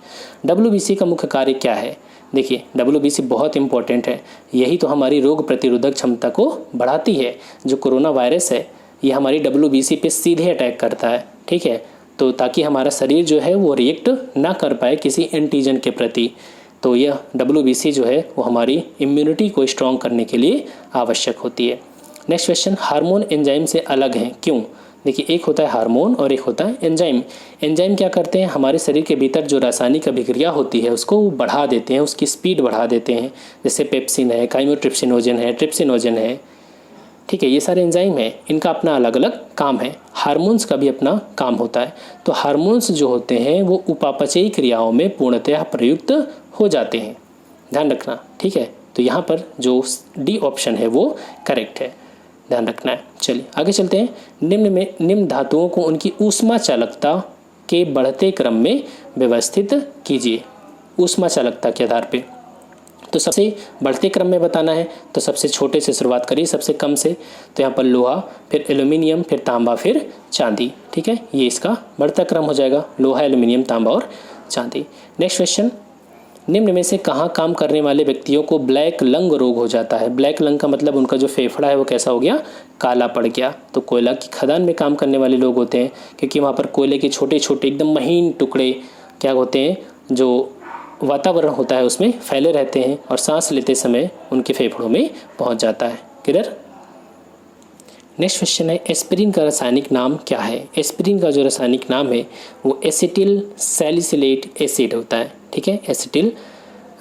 WBC का मुख्य कार्य क्या है। देखिए WBC बहुत इंपॉर्टेंट है, यही तो हमारी रोग प्रतिरोधक क्षमता को बढ़ाती है। जो कोरोना वायरस है ये हमारी WBC पे सीधे अटैक करता है। ठीक है, तो ताकि हमारा शरीर जो है वो रिएक्ट ना कर पाए किसी एंटीजन के प्रति, तो यह WBC जो है वो हमारी इम्यूनिटी को स्ट्रॉन्ग करने के लिए आवश्यक होती है। नेक्स्ट क्वेश्चन, हार्मोन एंजाइम से अलग हैं क्यों। देखिए एक होता है हार्मोन और एक होता है एंजाइम। एंजाइम क्या करते हैं, हमारे शरीर के भीतर जो रासायनिक अभिक्रिया होती है उसको बढ़ा देते हैं, उसकी स्पीड बढ़ा देते हैं। जैसे पेप्सिन है, काइमोट्रिप्सिनोजन है, ट्रिप्सिनोजन है। ठीक है, ये सारे एंजाइम हैं, इनका अपना अलग अलग काम है। हार्मोन्स का भी अपना काम होता है। तो हार्मोन्स जो होते हैं वो उपापचयी क्रियाओं में पूर्णतः प्रयुक्त हो जाते हैं, ध्यान रखना। ठीक है, तो यहाँ पर जो डी ऑप्शन है वो करेक्ट है, ध्यान रखना है। चलिए आगे चलते हैं। निम्न धातुओं को उनकी ऊष्मा चालकता के बढ़ते क्रम में व्यवस्थित कीजिए। ऊष्मा चालकता के आधार पे, तो सबसे बढ़ते क्रम में बताना है, तो सबसे छोटे से शुरुआत करिए, सबसे कम से। तो यहाँ पर लोहा, फिर एल्यूमिनियम, फिर तांबा, फिर चांदी। ठीक है, ये इसका बढ़ता क्रम हो जाएगा, लोहा, एल्यूमिनियम, तांबा और चांदी। नेक्स्ट क्वेश्चन, निम्न में से कहाँ काम करने वाले व्यक्तियों को ब्लैक लंग रोग हो जाता है। ब्लैक लंग का मतलब उनका जो फेफड़ा है वो कैसा हो गया, काला पड़ गया। तो कोयला की खदान में काम करने वाले लोग होते हैं, क्योंकि वहाँ पर कोयले के छोटे छोटे एकदम महीन टुकड़े क्या होते हैं, जो वातावरण होता है उसमें फैले रहते हैं और सांस लेते समय उनके फेफड़ों में पहुँच जाता है। क्लियर। नेक्स्ट क्वेश्चन है, एस्पिरिन का रासायनिक नाम क्या है। एस्पिरिन का जो रासायनिक नाम है वो एसिटिल सैलिसिलेट एसिड होता है। ठीक है, एसिटिल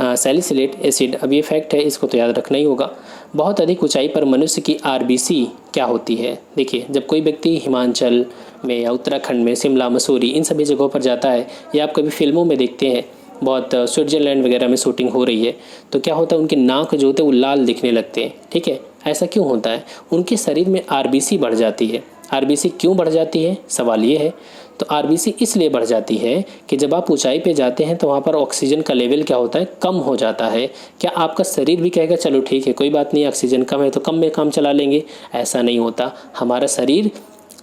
सैलिसिलेट एसिड। अब ये फैक्ट है, इसको तो याद रखना ही होगा। बहुत अधिक ऊंचाई पर मनुष्य की RBC क्या होती है। देखिए जब कोई व्यक्ति हिमाचल में या उत्तराखंड में, शिमला, मसूरी, इन सभी जगहों पर जाता है, या आप कभी फिल्मों में देखते हैं, बहुत स्विट्ज़रलैंड वगैरह में शूटिंग हो रही है, तो क्या होता है उनके नाक जो होते हैं वो लाल दिखने लगते हैं। ठीक है, ऐसा क्यों होता है, उनके शरीर में RBC बढ़ जाती है। RBC क्यों बढ़ जाती है, सवाल ये है। तो RBC इसलिए बढ़ जाती है कि जब आप ऊंचाई पे जाते हैं तो वहाँ पर ऑक्सीजन का लेवल क्या होता है, कम हो जाता है। क्या आपका शरीर भी कहेगा चलो ठीक है कोई बात नहीं, ऑक्सीजन कम है तो कम में काम चला लेंगे, ऐसा नहीं होता। हमारा शरीर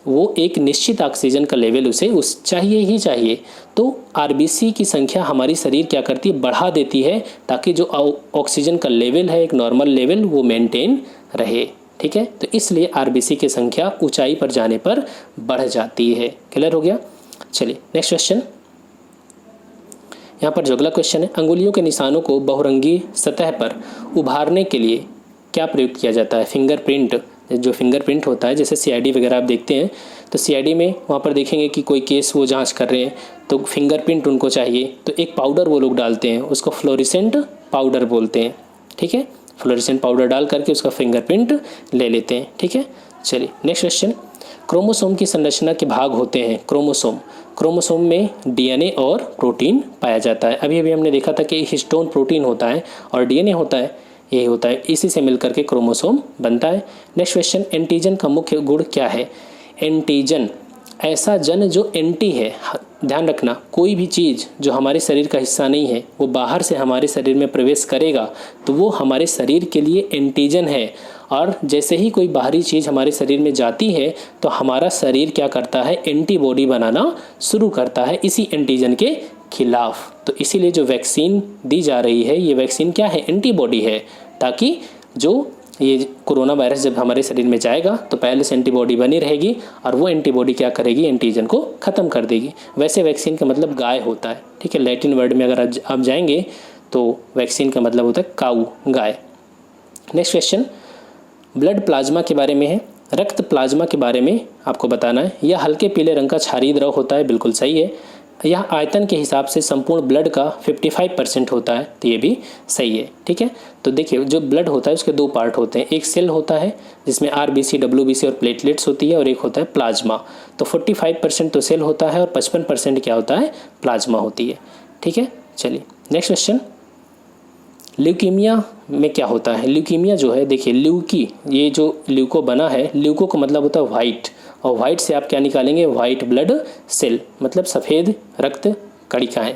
वो एक निश्चित ऑक्सीजन का लेवल उसे चाहिए ही चाहिए। तो RBC की संख्या हमारी शरीर क्या करती है, बढ़ा देती है, ताकि जो ऑक्सीजन का लेवल है एक नॉर्मल लेवल वो मेंटेन रहे। ठीक है, तो इसलिए RBC की संख्या ऊंचाई पर जाने पर बढ़ जाती है। क्लियर हो गया। चलिए नेक्स्ट क्वेश्चन, यहाँ पर जो अगला क्वेश्चन है, अंगुलियों के निशानों को बहुरंगी सतह पर उभारने के लिए क्या प्रयुक्त किया जाता है? फिंगरप्रिंट, जो फिंगरप्रिंट होता है, जैसे CID वगैरह आप देखते हैं तो CID में वहाँ पर देखेंगे कि कोई केस वो जांच कर रहे हैं तो फिंगरप्रिंट उनको चाहिए, तो एक पाउडर वो लोग डालते हैं, उसको फ्लोरेसेंट पाउडर बोलते हैं। ठीक है, फ्लोरेसेंट पाउडर डाल करके उसका फिंगरप्रिंट ले लेते हैं। ठीक है, चलिए नेक्स्ट क्वेश्चन, क्रोमोसोम की संरचना के भाग होते हैं। क्रोमोसोम में DNA और प्रोटीन पाया जाता है। अभी हमने देखा था कि हिस्टोन प्रोटीन होता है और DNA होता है, यही होता है, इसी से मिलकर के क्रोमोसोम बनता है। नेक्स्ट क्वेश्चन, एंटीजन का मुख्य गुण क्या है? एंटीजन ऐसा जन जो एंटी है, ध्यान रखना, कोई भी चीज़ जो हमारे शरीर का हिस्सा नहीं है वो बाहर से हमारे शरीर में प्रवेश करेगा तो वो हमारे शरीर के लिए एंटीजन है। और जैसे ही कोई बाहरी चीज़ हमारे शरीर में जाती है तो हमारा शरीर क्या करता है? एंटीबॉडी बनाना शुरू करता है इसी एंटीजन के खिलाफ। तो इसीलिए जो वैक्सीन दी जा रही है, ये वैक्सीन क्या है? एंटीबॉडी है, ताकि जो ये कोरोना वायरस जब हमारे शरीर में जाएगा तो पहले से एंटीबॉडी बनी रहेगी और वो एंटीबॉडी क्या करेगी? एंटीजन को ख़त्म कर देगी। वैसे वैक्सीन का मतलब गाय होता है। ठीक है, लैटिन वर्ड में अगर आप जाएंगे तो वैक्सीन का मतलब होता है काऊ, गाय। नेक्स्ट क्वेश्चन, ब्लड प्लाज्मा के बारे में है। रक्त प्लाज्मा के बारे में आपको बताना है। यह हल्के पीले रंग का क्षारीय द्रव होता है, बिल्कुल सही है। यह आयतन के हिसाब से संपूर्ण ब्लड का 55% होता है, तो ये भी सही है। ठीक है, तो देखिए जो ब्लड होता है उसके दो पार्ट होते हैं, एक सेल होता है जिसमें RBC, WBC और प्लेटलेट्स होती है, और एक होता है प्लाज्मा। तो 45% तो सेल होता है और 55% क्या होता है? प्लाज्मा होती है। ठीक है, चलिए नेक्स्ट क्वेश्चन, ल्यूकीमिया में क्या होता है? ल्यूकीमिया जो है, देखिए ल्यूकी, ये जो ल्यूको बना है, ल्यूको का मतलब होता है वाइट, और वाइट से आप क्या निकालेंगे? वाइट ब्लड सेल, मतलब सफ़ेद रक्त कणिकाएं।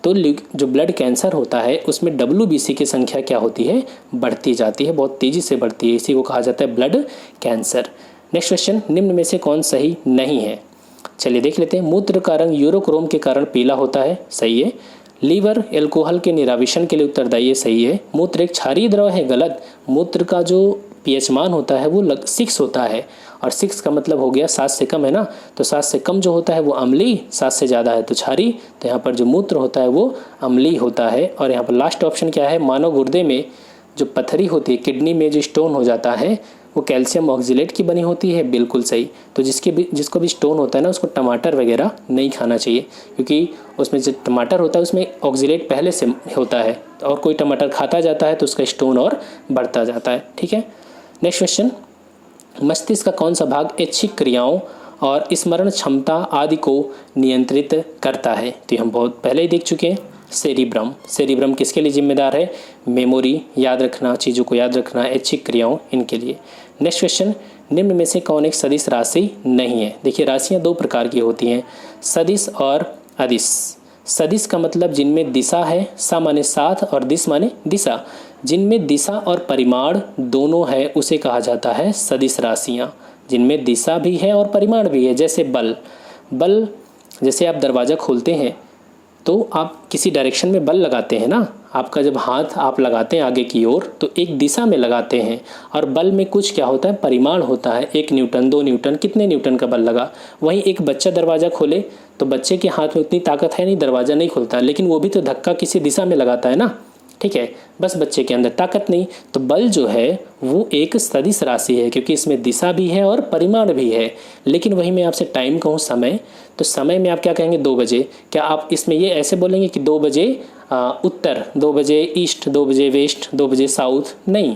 तो जो ब्लड कैंसर होता है उसमें WBC की संख्या क्या होती है? बढ़ती जाती है, बहुत तेज़ी से बढ़ती है, इसी को कहा जाता है ब्लड कैंसर। नेक्स्ट क्वेश्चन, निम्न में से कौन सही नहीं है? चलिए देख लेते हैं। मूत्र का रंग यूरोक्रोम के कारण पीला होता है, सही है। लीवर एल्कोहल के निराविशन के लिए उत्तरदायी है, सही है। मूत्र एक क्षारीय द्रव है, गलत। मूत्र का जो pH मान होता है वो 6 होता है, और 6 का मतलब हो गया 7 से कम है ना, तो 7 से कम जो होता है वो अम्लीय, 7 से ज़्यादा है तो क्षारीय। तो यहाँ पर जो मूत्र होता है वो अम्लीय होता है। और यहाँ पर लास्ट ऑप्शन क्या है? मानव गुर्दे में जो पथरी होती है, किडनी में जो स्टोन हो जाता है वो कैल्शियम ऑक्जेलेट की बनी होती है, बिल्कुल सही। तो जिसको भी स्टोन होता है ना, उसको टमाटर वगैरह नहीं खाना चाहिए, क्योंकि उसमें जो टमाटर होता है उसमें ऑक्जेलेट पहले से होता है, और कोई टमाटर खाता जाता है तो उसका स्टोन और बढ़ता जाता है। ठीक है, नेक्स्ट क्वेश्चन, मस्तिष्क का कौन सा भाग ऐच्छिक क्रियाओं और स्मरण क्षमता आदि को नियंत्रित करता है? तो हम बहुत पहले ही देख चुके हैं, सेरिब्रम। सेरिब्रम किसके लिए जिम्मेदार है? मेमोरी, याद रखना, चीज़ों को याद रखना, ऐच्छिक क्रियाओं, इनके लिए। नेक्स्ट क्वेश्चन, निम्न में से कौन एक सदिश राशि नहीं है? देखिए राशियाँ दो प्रकार की होती हैं, सदिश और अदिश। सदिश का मतलब जिनमें दिशा है, सा माने साथ और दिश माने दिशा, जिनमें दिशा और परिमाण दोनों है उसे कहा जाता है सदिश राशियाँ। जिनमें दिशा भी है और परिमाण भी है, जैसे बल, जैसे आप दरवाज़ा खोलते हैं तो आप किसी डायरेक्शन में बल लगाते हैं ना, आपका जब हाथ आप लगाते हैं आगे की ओर तो एक दिशा में लगाते हैं, और बल में कुछ क्या होता है? परिमाण होता है, 1 न्यूटन, 2 न्यूटन, कितने न्यूटन का बल लगा। वहीं एक बच्चा दरवाज़ा खोले तो बच्चे के हाथ में उतनी ताकत है नहीं, दरवाज़ा नहीं खुलता, लेकिन वो भी तो धक्का किसी दिशा में लगाता है ना। ठीक है, बस बच्चे के अंदर ताकत नहीं। तो बल जो है वो एक सदिश राशि है, क्योंकि इसमें दिशा भी है और परिमाण भी है। लेकिन वही मैं आपसे टाइम कहूँ, समय, तो समय में आप क्या कहेंगे? 2 बजे। क्या आप इसमें ये ऐसे बोलेंगे कि 2 बजे उत्तर, 2 बजे ईस्ट, 2 बजे वेस्ट, 2 बजे साउथ? नहीं,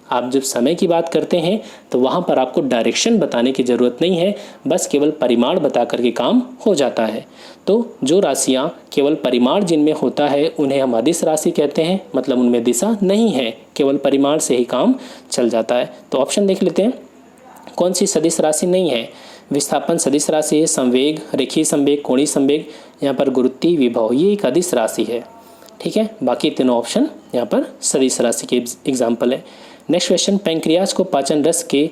आप जब समय की बात करते हैं तो वहाँ पर आपको डायरेक्शन बताने की ज़रूरत नहीं है, बस केवल परिमाण बता करके काम हो जाता है। तो जो राशियाँ केवल परिमाण जिनमें होता है उन्हें हम अदिश राशि कहते हैं, मतलब उनमें दिशा नहीं है, केवल परिमाण से ही काम चल जाता है। तो ऑप्शन देख लेते हैं, कौन सी सदिश राशि नहीं है? विस्थापन सदिश राशि है, संवेग, रेखीय संवेग, कोणीय संवेग, यहाँ पर गुरुत्वीय विभव, ये एक अदिश राशि है। ठीक है, बाकी तीनों ऑप्शन यहाँ पर सदिश राशि के एग्जाम्पल है। नेक्स्ट क्वेश्चन, पैंक्रियाज को पाचन रस के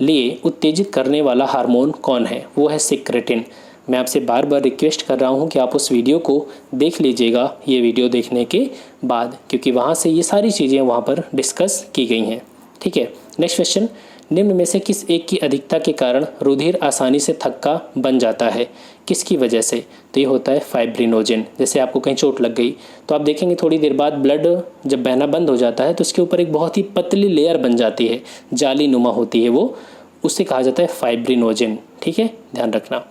लिए उत्तेजित करने वाला हार्मोन कौन है? वो है सिक्रेटिन। मैं आपसे बार बार रिक्वेस्ट कर रहा हूँ कि आप उस वीडियो को देख लीजिएगा, ये वीडियो देखने के बाद, क्योंकि वहाँ से ये सारी चीज़ें वहाँ पर डिस्कस की गई हैं। ठीक है, नेक्स्ट क्वेश्चन, निम्न में से किस एक की अधिकता के कारण रुधिर आसानी से थक्का बन जाता है? किसकी वजह से? तो ये होता है फाइब्रिनोजेन। जैसे आपको कहीं चोट लग गई तो आप देखेंगे थोड़ी देर बाद ब्लड जब बहना बंद हो जाता है तो उसके ऊपर एक बहुत ही पतली लेयर बन जाती है, जाली नुमा होती है वो, उससे कहा जाता है फाइब्रिनोजेन। ठीक है, ध्यान रखना।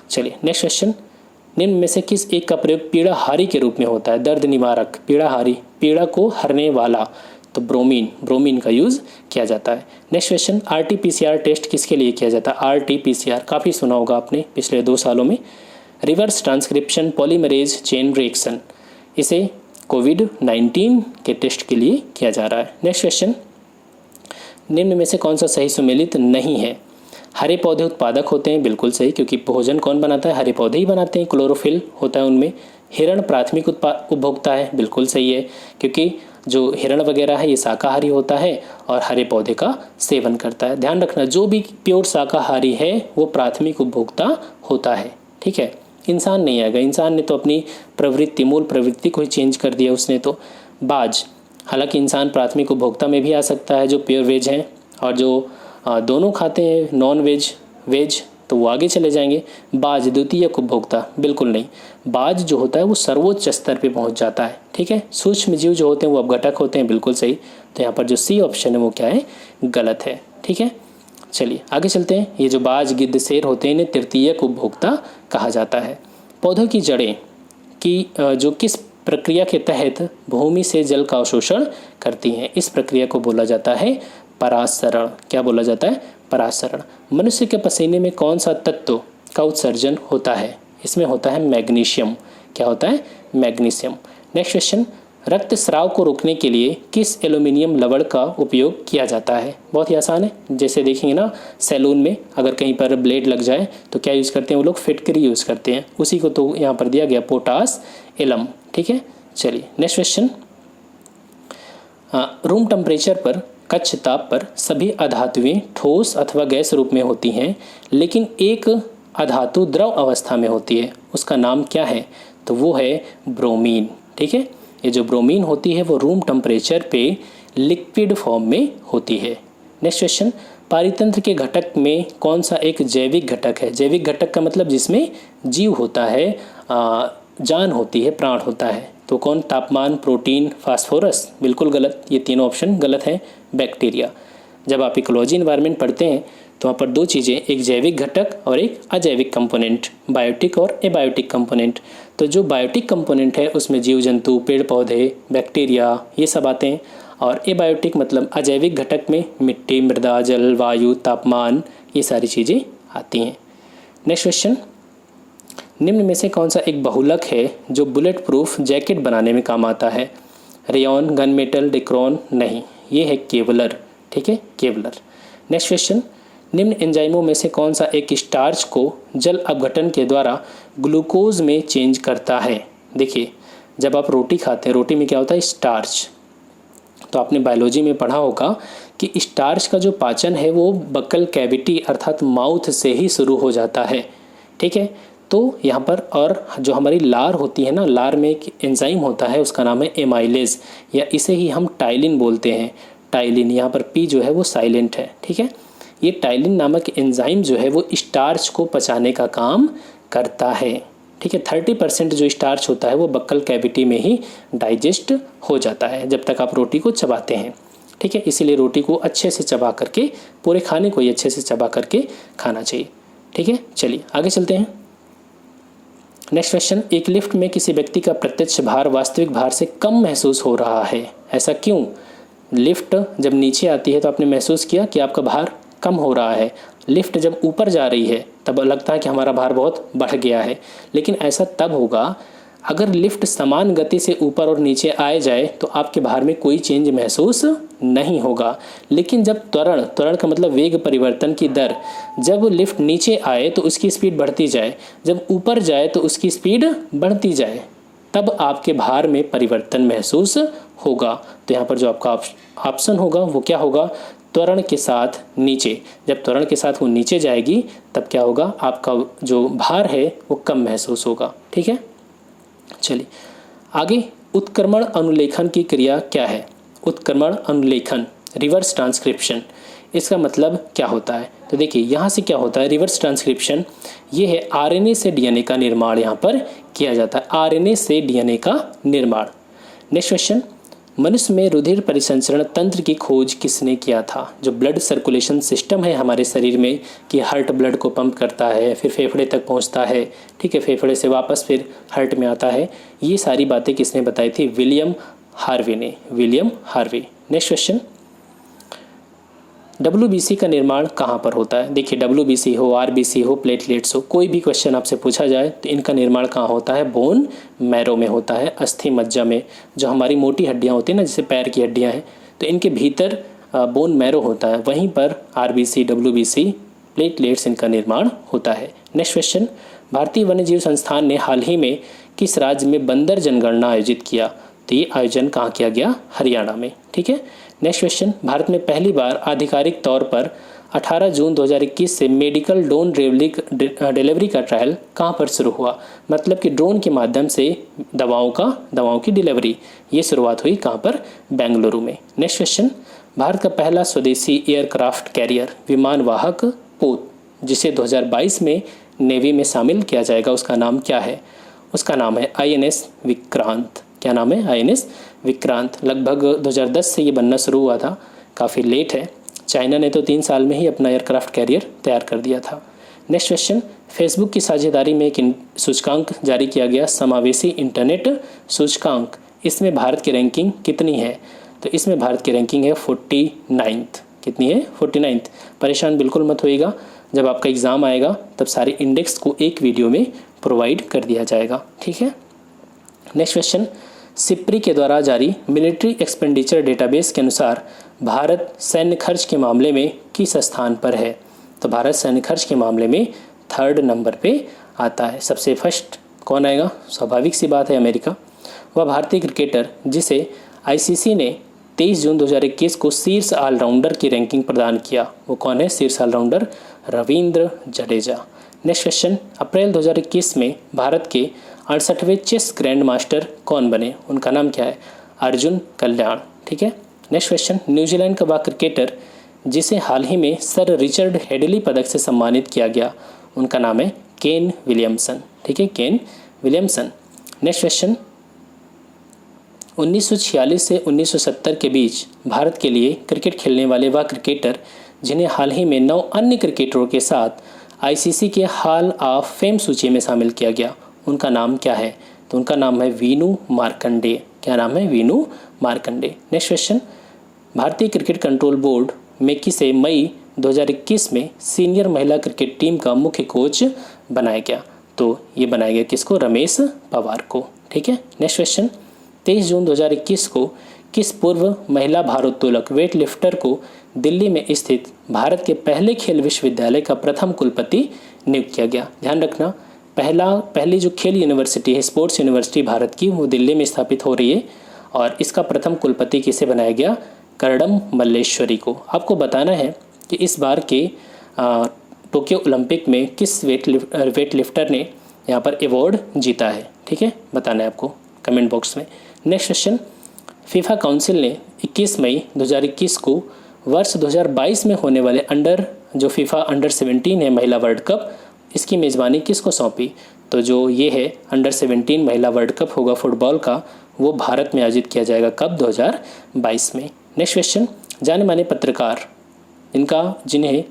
चलिए नेक्स्ट क्वेश्चन, निम्न में से किस एक का प्रयोग पीड़ाहारी के रूप में होता है? दर्द निवारक, पीड़ाहारी, पीड़ा को हरने वाला, तो ब्रोमीन का यूज़ किया जाता है। नेक्स्ट क्वेश्चन, RT-PCR टेस्ट किसके लिए किया जाता है? RT-PCR काफ़ी सुना होगा आपने पिछले 2 सालों में। Reverse transcription polymerase chain reaction, इसे कोविड-19 के टेस्ट के लिए किया जा रहा है। नेक्स्ट क्वेश्चन, निम्न में से कौन सा सही सुमेलित नहीं है? हरे पौधे उत्पादक होते हैं, बिल्कुल सही, क्योंकि भोजन कौन बनाता है? हरे पौधे ही बनाते हैं, क्लोरोफिल होता है उनमें। हिरण प्राथमिक उपभोक्ता है, बिल्कुल सही है, क्योंकि जो हिरण वगैरह है ये शाकाहारी होता है और हरे पौधे का सेवन करता है। ध्यान रखना, जो भी प्योर शाकाहारी है वो प्राथमिक उपभोक्ता होता है। ठीक है, इंसान नहीं आएगा, इंसान ने तो अपनी प्रवृत्ति, मूल प्रवृत्ति को ही चेंज कर दिया उसने तो। बाज, हालांकि इंसान प्राथमिक उपभोक्ता में भी आ सकता है जो प्योर वेज हैं, और जो दोनों खाते हैं नॉन वेज वेज, तो वो आगे चले जाएंगे। बाज द्वितीयक उपभोक्ता, बिल्कुल नहीं, बाज जो होता है वो सर्वोच्च स्तर पे पहुंच जाता है। ठीक है, सूक्ष्म जीव जो होते हैं वो अपघटक होते हैं, बिल्कुल सही। तो यहाँ पर जो सी ऑप्शन है वो क्या है? गलत है। ठीक है, चलिए आगे चलते हैं। ये जो बाज, गिद्ध, शेर होते हैं इन्हें तृतीयक उपभोक्ता कहा जाता है। पौधों की जड़ें की जो किस प्रक्रिया के तहत भूमि से जल का अवशोषण करती हैं, इस प्रक्रिया को बोला जाता है परासरण। क्या बोला जाता है? परासरण। मनुष्य के पसीने में कौन सा तत्व का उत्सर्जन होता है? इसमें होता है मैग्नीशियम। क्या होता है? मैग्नीशियम। नेक्स्ट क्वेश्चन, रक्तस्राव को रोकने के लिए किस एल्यूमिनियम लवण का उपयोग किया जाता है? बहुत ही आसान है, जैसे देखेंगे ना सैलून में अगर कहीं पर ब्लेड लग जाए तो क्या यूज़ करते हैं वो लोग? फिटकरी यूज़ करते हैं, उसी को तो यहाँ पर दिया गया, पोटास एलम। ठीक है, चलिए नेक्स्ट क्वेश्चन, रूम टेम्परेचर पर, कक्ष ताप पर सभी अधातुएं ठोस अथवा गैस रूप में होती हैं, लेकिन एक अधातु द्रव अवस्था में होती है, उसका नाम क्या है? तो वो है ब्रोमीन। ठीक है, ये जो ब्रोमीन होती है वो रूम टेम्परेचर पे लिक्विड फॉर्म में होती है। नेक्स्ट क्वेश्चन, पारितंत्र के घटक में कौन सा एक जैविक घटक है? जैविक घटक का मतलब जिसमें जीव होता है, जान होती है, प्राण होता है, तो कौन? तापमान, प्रोटीन, फास्फोरस, बिल्कुल गलत, ये तीनों ऑप्शन गलत हैं। बैक्टीरिया। जब आप इकोलॉजी एनवायरनमेंट पढ़ते हैं तो वहाँ पर 2 चीज़ें, एक जैविक घटक और एक अजैविक कंपोनेंट, बायोटिक और एबायोटिक कंपोनेंट। तो जो बायोटिक कंपोनेंट है उसमें जीव जंतु, पेड़ पौधे, बैक्टीरिया, ये सब आते हैं, और एबायोटिक मतलब अजैविक घटक में मिट्टी, मृदा, जल, वायु, तापमान, ये सारी चीज़ें आती हैं। नेक्स्ट क्वेश्चन, निम्न में से कौन सा एक बहुलक है जो बुलेट प्रूफ जैकेट बनाने में काम आता है? रेयॉन, गन मेटल, डिक्रोन, नहीं, ये है केवलर। ठीक है, केवलर। नेक्स्ट क्वेश्चन, निम्न एंजाइमों में से कौन सा एक स्टार्च को जल अपघटन के द्वारा ग्लूकोज में चेंज करता है? देखिए, जब आप रोटी खाते हैं, रोटी में क्या होता है? स्टार्च। तो आपने बायोलॉजी में पढ़ा होगा कि स्टार्च का जो पाचन है वो बक्कल कैविटी अर्थात माउथ से ही शुरू हो जाता है। ठीक है, तो यहाँ पर, और जो हमारी लार होती है ना, लार में एक एंजाइम होता है, उसका नाम है एमाइलेज, या इसे ही हम टाइलिन बोलते हैं। टाइलिन, यहाँ पर पी जो है वो साइलेंट है। ठीक है, ये टाइलिन नामक एंजाइम जो है वो स्टार्च को पचाने का काम करता है। ठीक है, 30% जो स्टार्च होता है वो बक्कल कैविटी में ही डाइजेस्ट हो जाता है जब तक आप रोटी को चबाते हैं। ठीक है, इसीलिए रोटी को अच्छे से चबा करके, पूरे खाने को ही अच्छे से चबा करके खाना चाहिए। ठीक है, चलिए आगे चलते हैं। नेक्स्ट क्वेश्चन, एक लिफ्ट में किसी व्यक्ति का प्रत्यक्ष भार वास्तविक भार से कम महसूस हो रहा है, ऐसा क्यों? लिफ्ट जब नीचे आती है तो आपने महसूस किया कि आपका भार कम हो रहा है, लिफ्ट जब ऊपर जा रही है तब लगता है कि हमारा भार बहुत बढ़ गया है। लेकिन ऐसा तब होगा अगर लिफ्ट समान गति से ऊपर और नीचे आए जाए तो आपके भार में कोई चेंज महसूस नहीं होगा। लेकिन जब त्वरण का मतलब वेग परिवर्तन की दर, जब लिफ्ट नीचे आए तो उसकी स्पीड बढ़ती जाए, जब ऊपर जाए तो उसकी स्पीड बढ़ती जाए, तब आपके भार में परिवर्तन महसूस होगा। तो यहाँ पर जो आपका ऑप्शन होगा वो क्या होगा? त्वरण के साथ नीचे। जब त्वरण के साथ वो नीचे जाएगी तब क्या होगा? आपका जो भार है वो कम महसूस होगा। ठीक है, चलिए आगे। उत्क्रमण अनुलेखन की क्रिया क्या है? उत्क्रमण अनुलेखन, रिवर्स ट्रांसक्रिप्शन, इसका मतलब क्या होता है? तो देखिए यहाँ से क्या होता है, रिवर्स ट्रांसक्रिप्शन, ये है आरएनए से डीएनए का निर्माण यहाँ पर किया जाता है, आरएनए से डीएनए का निर्माण। नेक्स्ट क्वेश्चन, मनुष्य में रुधिर परिसंचरण तंत्र की खोज किसने किया था? जो ब्लड सर्कुलेशन सिस्टम है हमारे शरीर में, कि हार्ट ब्लड को पंप करता है, फिर फेफड़े तक पहुंचता है, ठीक है, फेफड़े से वापस फिर हार्ट में आता है, ये सारी बातें किसने बताई थी? विलियम हार्वे ने, William Harvey. Next question, WBC का निर्माण कहाँ पर होता है? देखिए WBC हो, RBC हो, प्लेटलेट्स हो, कोई भी क्वेश्चन आपसे पूछा जाए तो इनका निर्माण कहाँ होता है? बोन मैरो में होता है, अस्थि मज्जा में। जो हमारी मोटी हड्डियाँ होती हैं ना, जैसे पैर की हड्डियाँ हैं, तो इनके भीतर बोन मैरो होता है, वहीं पर RBC, WBC, प्लेटलेट्स इनका निर्माण होता है। नेक्स्ट क्वेश्चन, भारतीय वन्यजीव संस्थान ने हाल ही में किस राज्य में बंदर जनगणना आयोजित किया? तो ये आयोजन कहाँ किया गया? हरियाणा में, ठीक है। नेक्स्ट क्वेश्चन, भारत में पहली बार आधिकारिक तौर पर 18 जून 2021 से मेडिकल ड्रोन डिलीवरी का ट्रायल कहाँ पर शुरू हुआ? मतलब कि ड्रोन के माध्यम से दवाओं की डिलीवरी, ये शुरुआत हुई कहाँ पर? बेंगलुरु में। नेक्स्ट क्वेश्चन, भारत का पहला स्वदेशी एयरक्राफ्ट कैरियर विमान वाहक पोत, जिसे 2022 में नेवी में शामिल किया जाएगा, उसका नाम क्या है? उसका नाम है INS विक्रांत। क्या नाम है? INS विक्रांत। लगभग 2010 से ये बनना शुरू हुआ था, काफ़ी लेट है। चाइना ने तो 3 साल में ही अपना एयरक्राफ्ट कैरियर तैयार कर दिया था। नेक्स्ट क्वेश्चन, फेसबुक की साझेदारी में एक सूचकांक जारी किया गया, समावेशी इंटरनेट सूचकांक, इसमें भारत की रैंकिंग कितनी है? तो इसमें भारत की रैंकिंग है 49th। कितनी है? 49th। परेशान बिल्कुल मत होइएगा, जब आपका एग्ज़ाम आएगा तब सारे इंडेक्स को एक वीडियो में प्रोवाइड कर दिया जाएगा, ठीक है। नेक्स्ट क्वेश्चन, सिप्री के द्वारा जारी मिलिट्री एक्सपेंडिचर डेटाबेस के अनुसार भारत सैन्य खर्च के मामले में किस स्थान पर है? तो भारत सैन्य खर्च के मामले में 3rd नंबर पे आता है। सबसे फर्स्ट कौन आएगा? स्वाभाविक सी बात है, अमेरिका। वह भारतीय क्रिकेटर जिसे ICC ने 23 जून 2021 को शीर्ष ऑलराउंडर की रैंकिंग प्रदान किया, वो कौन है? शीर्ष allrounder Ravindra Jadeja. Next question, अप्रैल 2021 में भारत के 68वें चेस ग्रैंड मास्टर कौन बने? उनका नाम क्या है? अर्जुन कल्याण, ठीक है। नेक्स्ट क्वेश्चन, न्यूजीलैंड का वह क्रिकेटर जिसे हाल ही में सर रिचर्ड हेडली पदक से सम्मानित किया गया, उनका नाम है केन विलियमसन, ठीक है, केन विलियमसन। नेक्स्ट क्वेश्चन, 1946 से 1970 के बीच भारत के लिए क्रिकेट खेलने वाले वह क्रिकेटर जिन्हें हाल ही में 9 अन्य क्रिकेटरों के साथ ICC के हॉल ऑफ फेम सूची में शामिल किया गया, उनका नाम क्या है? तो उनका नाम है वीनू मार्कंडे। क्या नाम है? वीनू मार्कंडे। नेक्स्ट क्वेश्चन, भारतीय क्रिकेट कंट्रोल बोर्ड में किसे मई 2021 में सीनियर महिला क्रिकेट टीम का मुख्य कोच बनाया गया? तो ये बनाया गया किसको? रमेश पवार को, ठीक है। नेक्स्ट क्वेश्चन, 23 जून 2021 को किस पूर्व महिला भारोत्तोलक वेट लिफ्टर को दिल्ली में स्थित भारत के पहले खेल विश्वविद्यालय का प्रथम कुलपति नियुक्त किया गया? ध्यान रखना, पहली जो खेल यूनिवर्सिटी है, स्पोर्ट्स यूनिवर्सिटी भारत की, वो दिल्ली में स्थापित हो रही है, और इसका प्रथम कुलपति किसे बनाया गया? करडम मल्लेश्वरी को। आपको बताना है कि इस बार के टोक्यो ओलंपिक में किस वेट लिफ्टर ने यहाँ पर अवार्ड जीता है, ठीक है, बताना है आपको कमेंट बॉक्स में। नेक्स्ट क्वेश्चन, फीफा काउंसिल ने 21 मई 2021 को वर्ष 2022 में होने वाले जो फीफा अंडर 17 है महिला वर्ल्ड कप, इसकी मेज़बानी किसको सौंपी? तो जो ये है अंडर 17 महिला वर्ल्ड कप होगा फुटबॉल का, वो भारत में आयोजित किया जाएगा। कब? 2022 में। नेक्स्ट क्वेश्चन, जाने माने पत्रकार जिन्हें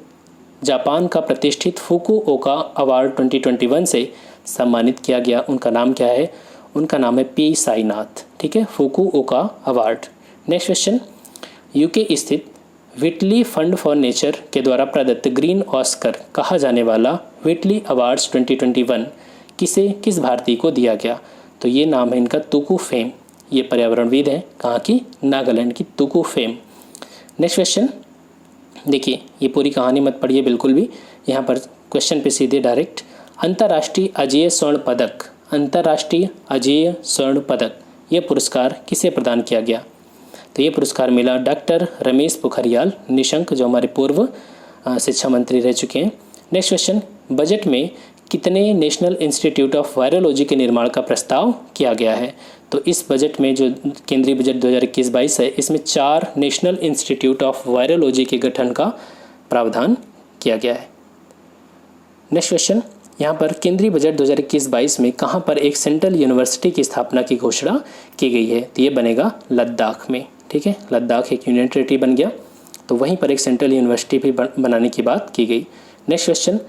जापान का प्रतिष्ठित फुकुओका अवार्ड 2021 से सम्मानित किया गया, उनका नाम क्या है? उनका नाम है P साईनाथ, ठीक है, Fukuoka award. Next question, UK स्थित व्हिटली फंड फॉर नेचर के द्वारा प्रदत्त ग्रीन ऑस्कर कहा जाने वाला व्हिटली अवार्ड्स 2021 किस भारतीय को दिया गया? तो ये नाम है इनका तुकु फेम। ये पर्यावरणविद हैं, कहाँ की? नागालैंड की तुकु फेम। नेक्स्ट क्वेश्चन, देखिए ये पूरी कहानी मत पढ़िए बिल्कुल भी, यहाँ पर क्वेश्चन पे सीधे डायरेक्ट। अंतर्राष्ट्रीय अजेय स्वर्ण पदक ये पुरस्कार किसे प्रदान किया गया? तो ये पुरस्कार मिला डॉक्टर रमेश पोखरियाल निशंक, जो हमारे पूर्व शिक्षा मंत्री रह चुके हैं। नेक्स्ट क्वेश्चन, बजट में कितने नेशनल इंस्टीट्यूट ऑफ वायरोलॉजी के निर्माण का प्रस्ताव किया गया है? तो इस बजट में जो केंद्रीय बजट 2021-22 है, इसमें 4 नेशनल इंस्टीट्यूट ऑफ वायरोलॉजी के गठन का प्रावधान किया गया है। नेक्स्ट क्वेश्चन, यहाँ पर केंद्रीय बजट 2021-22 में कहाँ पर एक सेंट्रल यूनिवर्सिटी की स्थापना की घोषणा की गई है? तो ये बनेगा लद्दाख में। ठीक है, लद्दाख एक यूनियन टेरिटरी बन गया, तो वहीं पर एक सेंट्रल यूनिवर्सिटी भी बनाने की बात की गई। नेक्स्ट क्वेश्चन,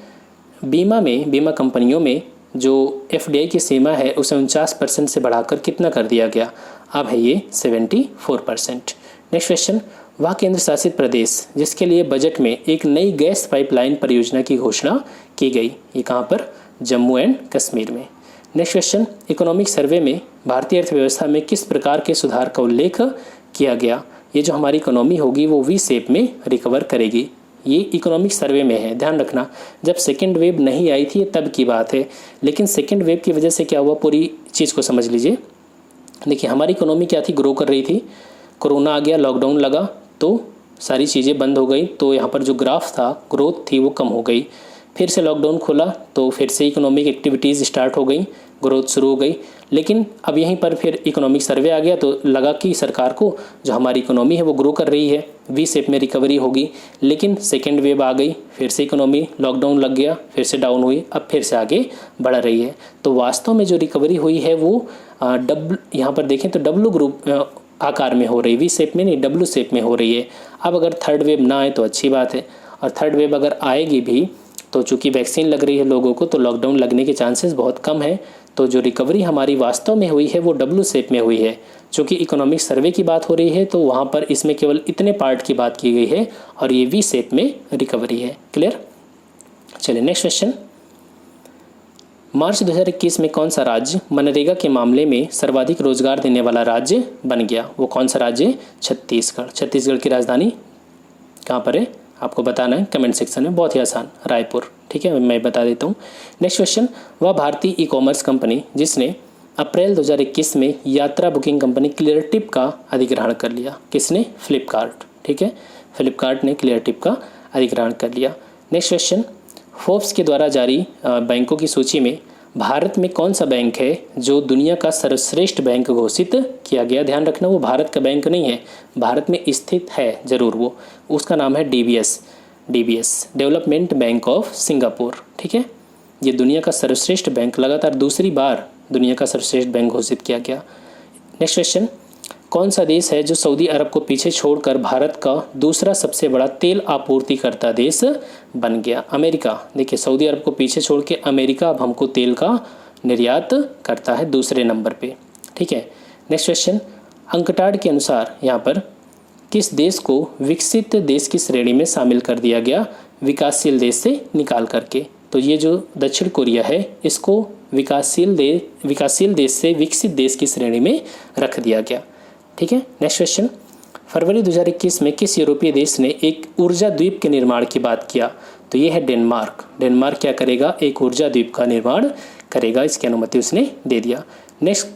बीमा कंपनियों में जो FDI की सीमा है उसे 49% से बढ़ाकर कितना कर दिया गया? अब है ये 74%। नेक्स्ट क्वेश्चन, वह केंद्र शासित प्रदेश जिसके लिए बजट में एक नई गैस पाइपलाइन परियोजना की घोषणा की गई, ये कहाँ पर? जम्मू एंड कश्मीर में। नेक्स्ट क्वेश्चन, इकोनॉमिक सर्वे में भारतीय अर्थव्यवस्था में किस प्रकार के सुधार का उल्लेख किया गया? ये जो हमारी इकोनॉमी होगी वो V शेप में रिकवर करेगी। ये इकोनॉमिक सर्वे में है, ध्यान रखना। जब सेकेंड वेव नहीं आई थी तब की बात है, लेकिन सेकेंड वेव की वजह से क्या हुआ, पूरी चीज़ को समझ लीजिए। देखिए, हमारी इकोनॉमी क्या थी, ग्रो कर रही थी, कोरोना आ गया, लॉकडाउन लगा तो सारी चीज़ें बंद हो गई, तो यहाँ पर जो ग्राफ था, ग्रोथ थी, वो कम हो गई। फिर से लॉकडाउन खोला तो फिर से इकोनॉमिक एक्टिविटीज़ स्टार्ट हो गई, ग्रोथ शुरू हो गई। लेकिन अब यहीं पर फिर इकोनॉमिक सर्वे आ गया तो लगा कि सरकार को जो हमारी इकोनॉमी है वो ग्रो कर रही है, V शेप में रिकवरी होगी। लेकिन सेकेंड वेव आ गई, फिर से इकोनॉमी, लॉकडाउन लग गया, फिर से डाउन हुई, अब फिर से आगे बढ़ रही है। तो वास्तव में जो रिकवरी हुई है वो यहाँ पर देखें तो W ग्रुप आकार में हो रही, V शेप में नहीं, W शेप में हो रही है। अब अगर थर्ड वेव ना आए तो अच्छी बात है, और थर्ड वेव अगर आएगी भी तो चूंकि वैक्सीन लग रही है लोगों को, तो लॉकडाउन लगने के चांसेस बहुत कम है। तो जो रिकवरी हमारी वास्तव में हुई है वो W शेप में हुई है। चूँकि इकोनॉमिक सर्वे की बात हो रही है तो वहाँ पर इसमें केवल इतने पार्ट की बात की गई है और ये V शेप में रिकवरी है। क्लियर? चलिए नेक्स्ट क्वेश्चन, मार्च 2021 में कौन सा राज्य मनरेगा के मामले में सर्वाधिक रोजगार देने वाला राज्य बन गया? वो कौन सा राज्य? छत्तीसगढ़। छत्तीसगढ़ की राजधानी कहाँ पर है आपको बताना है कमेंट सेक्शन में, बहुत ही आसान, रायपुर। ठीक है, मैं बता देता हूँ। नेक्स्ट क्वेश्चन, वह भारतीय ई-कॉमर्स कंपनी जिसने अप्रैल 2021 में यात्रा बुकिंग कंपनी क्लियरटिप का अधिग्रहण कर लिया, किसने? फ्लिपकार्ट। ठीक है, फ्लिपकार्ट ने क्लियरटिप का अधिग्रहण कर लिया। नेक्स्ट क्वेश्चन, फोर्ब्स के द्वारा जारी बैंकों की सूची में भारत में कौन सा बैंक है जो दुनिया का सर्वश्रेष्ठ बैंक घोषित किया गया? ध्यान रखना, वो भारत का बैंक नहीं है, भारत में स्थित है जरूर वो, उसका नाम है DBS, development bank of Singapore. ठीक है, ये दुनिया का सर्वश्रेष्ठ बैंक, लगातार दूसरी बार दुनिया का सर्वश्रेष्ठ बैंक घोषित किया गया। नेक्स्ट क्वेश्चन, कौन सा देश है जो सऊदी अरब को पीछे छोड़कर भारत का दूसरा सबसे बड़ा तेल आपूर्तिकर्ता देश बन गया? अमेरिका। देखिए, सऊदी अरब को पीछे छोड़ के अमेरिका अब हमको तेल का निर्यात करता है दूसरे नंबर पे। ठीक है, नेक्स्ट क्वेश्चन, अंकटाड के अनुसार यहाँ पर किस देश को विकसित देश की श्रेणी में शामिल कर दिया गया विकासशील देश से निकाल करके? तो ये जो दक्षिण कोरिया है इसको विकासशील देश से विकसित देश की श्रेणी में रख दिया गया। ठीक है, नेक्स्ट क्वेश्चन, फरवरी 2021 में किस यूरोपीय देश ने एक ऊर्जा द्वीप के निर्माण की बात किया? तो ये है डेनमार्क। डेनमार्क क्या करेगा? एक ऊर्जा द्वीप का निर्माण करेगा, इसकी अनुमति उसने दे दिया। नेक्स्ट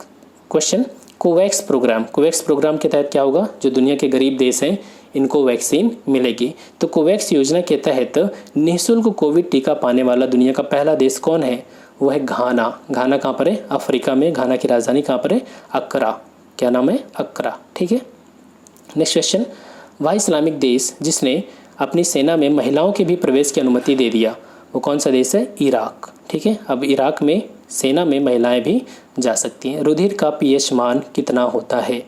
क्वेश्चन, कोवैक्स प्रोग्राम के तहत क्या होगा? जो दुनिया के गरीब देश हैं इनको वैक्सीन मिलेगी। तो कोवैक्स योजना के तहत निःशुल्क कोविड टीका पाने वाला दुनिया का पहला देश कौन है? वो है घाना। घाना कहाँ पर है? अफ्रीका में। घाना की राजधानी कहाँ पर है? अक्रा। क्या नाम है? अक्रा। ठीक है, नेक्स्ट क्वेश्चन, वह इस्लामिक देश जिसने अपनी सेना में महिलाओं के भी प्रवेश की अनुमति दे दिया, वो कौन सा देश है? इराक। ठीक है, अब इराक में सेना में महिलाएं भी जा सकती हैं। रुधिर का pH मान कितना होता है?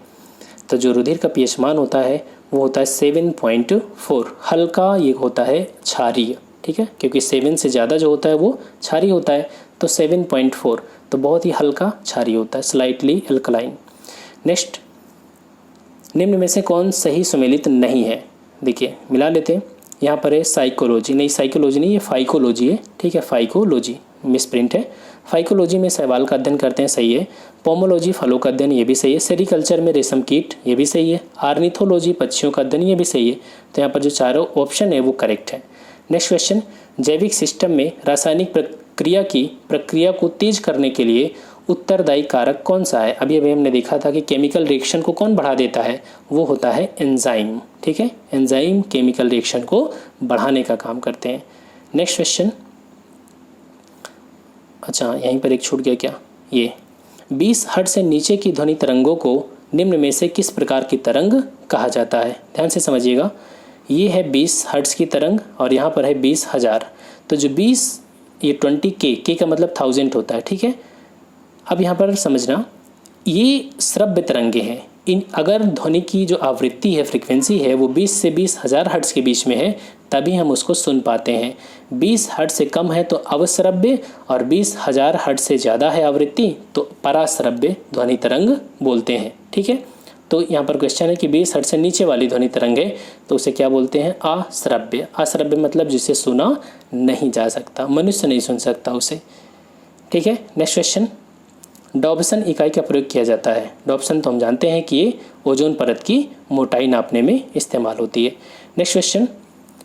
तो जो रुधिर का pH मान होता है वो होता है 7.4। हल्का ये होता है क्षारीय। ठीक है, क्योंकि 7 से ज़्यादा जो होता है वो क्षारीय होता है, तो 7.4 तो बहुत ही हल्का क्षारीय होता है, स्लाइटली एल्कलाइन। नेक्स्ट, निम्न में से कौन सही सुमेलित नहीं है? देखिए मिला लेते हैं। यहाँ पर है साइकोलॉजी, नहीं साइकोलॉजी नहीं, ये फाइकोलॉजी है। ठीक है, फाइकोलॉजी मिस प्रिंट है। फाइकोलॉजी में शैवाल का अध्ययन करते हैं, सही है। पोमोलॉजी फलों का अध्ययन, ये भी सही है। सेरिकल्चर में रेशम कीट, ये भी सही है। आर्निथोलॉजी पक्षियों का अध्ययन, ये भी सही है। तो यहाँ पर जो चारों ऑप्शन है वो करेक्ट है। नेक्स्ट क्वेश्चन, जैविक सिस्टम में रासायनिक प्रक्रिया को तेज करने के लिए उत्तरदायी कारक कौन सा है? अभी हमने देखा था कि केमिकल रिएक्शन को कौन बढ़ा देता है? वो होता है एंजाइम। ठीक है, एंजाइम केमिकल रिएक्शन को बढ़ाने का काम करते हैं। नेक्स्ट क्वेश्चन, अच्छा यहीं पर एक छूट गया क्या, ये 20 हर्ट्ज से नीचे की ध्वनि तरंगों को निम्न में से किस प्रकार की तरंग कहा जाता है। ध्यान से समझिएगा, ये है 20 हर्ट्ज की तरंग और यहाँ पर है 20,000। तो जो 20 ये 20K का मतलब 1000 होता है, ठीक है। अब यहाँ पर समझना, ये श्रव्य तरंगे हैं। इन अगर ध्वनि की जो आवृत्ति है, फ्रीक्वेंसी है, वो 20 से 20,000 हर्ट्ज के बीच में है तभी हम उसको सुन पाते हैं। 20 हर्ट्ज से कम है तो अवश्रव्य और 20,000 हर्ट्ज से ज़्यादा है आवृत्ति तो पराश्रव्य ध्वनि तरंग बोलते हैं, ठीक है। तो यहाँ पर क्वेश्चन है कि 20 हर्ट्ज से नीचे वाली ध्वनि तरंग है तो उसे क्या बोलते हैं, अश्रव्य। अश्रव्य मतलब जिसे सुना नहीं जा सकता, मनुष्य नहीं सुन सकता उसे, ठीक है। नेक्स्ट क्वेश्चन, डॉब्सन इकाई का प्रयोग किया जाता है। डॉब्सन तो हम जानते हैं कि ये ओजोन परत की मोटाई नापने में इस्तेमाल होती है। नेक्स्ट क्वेश्चन,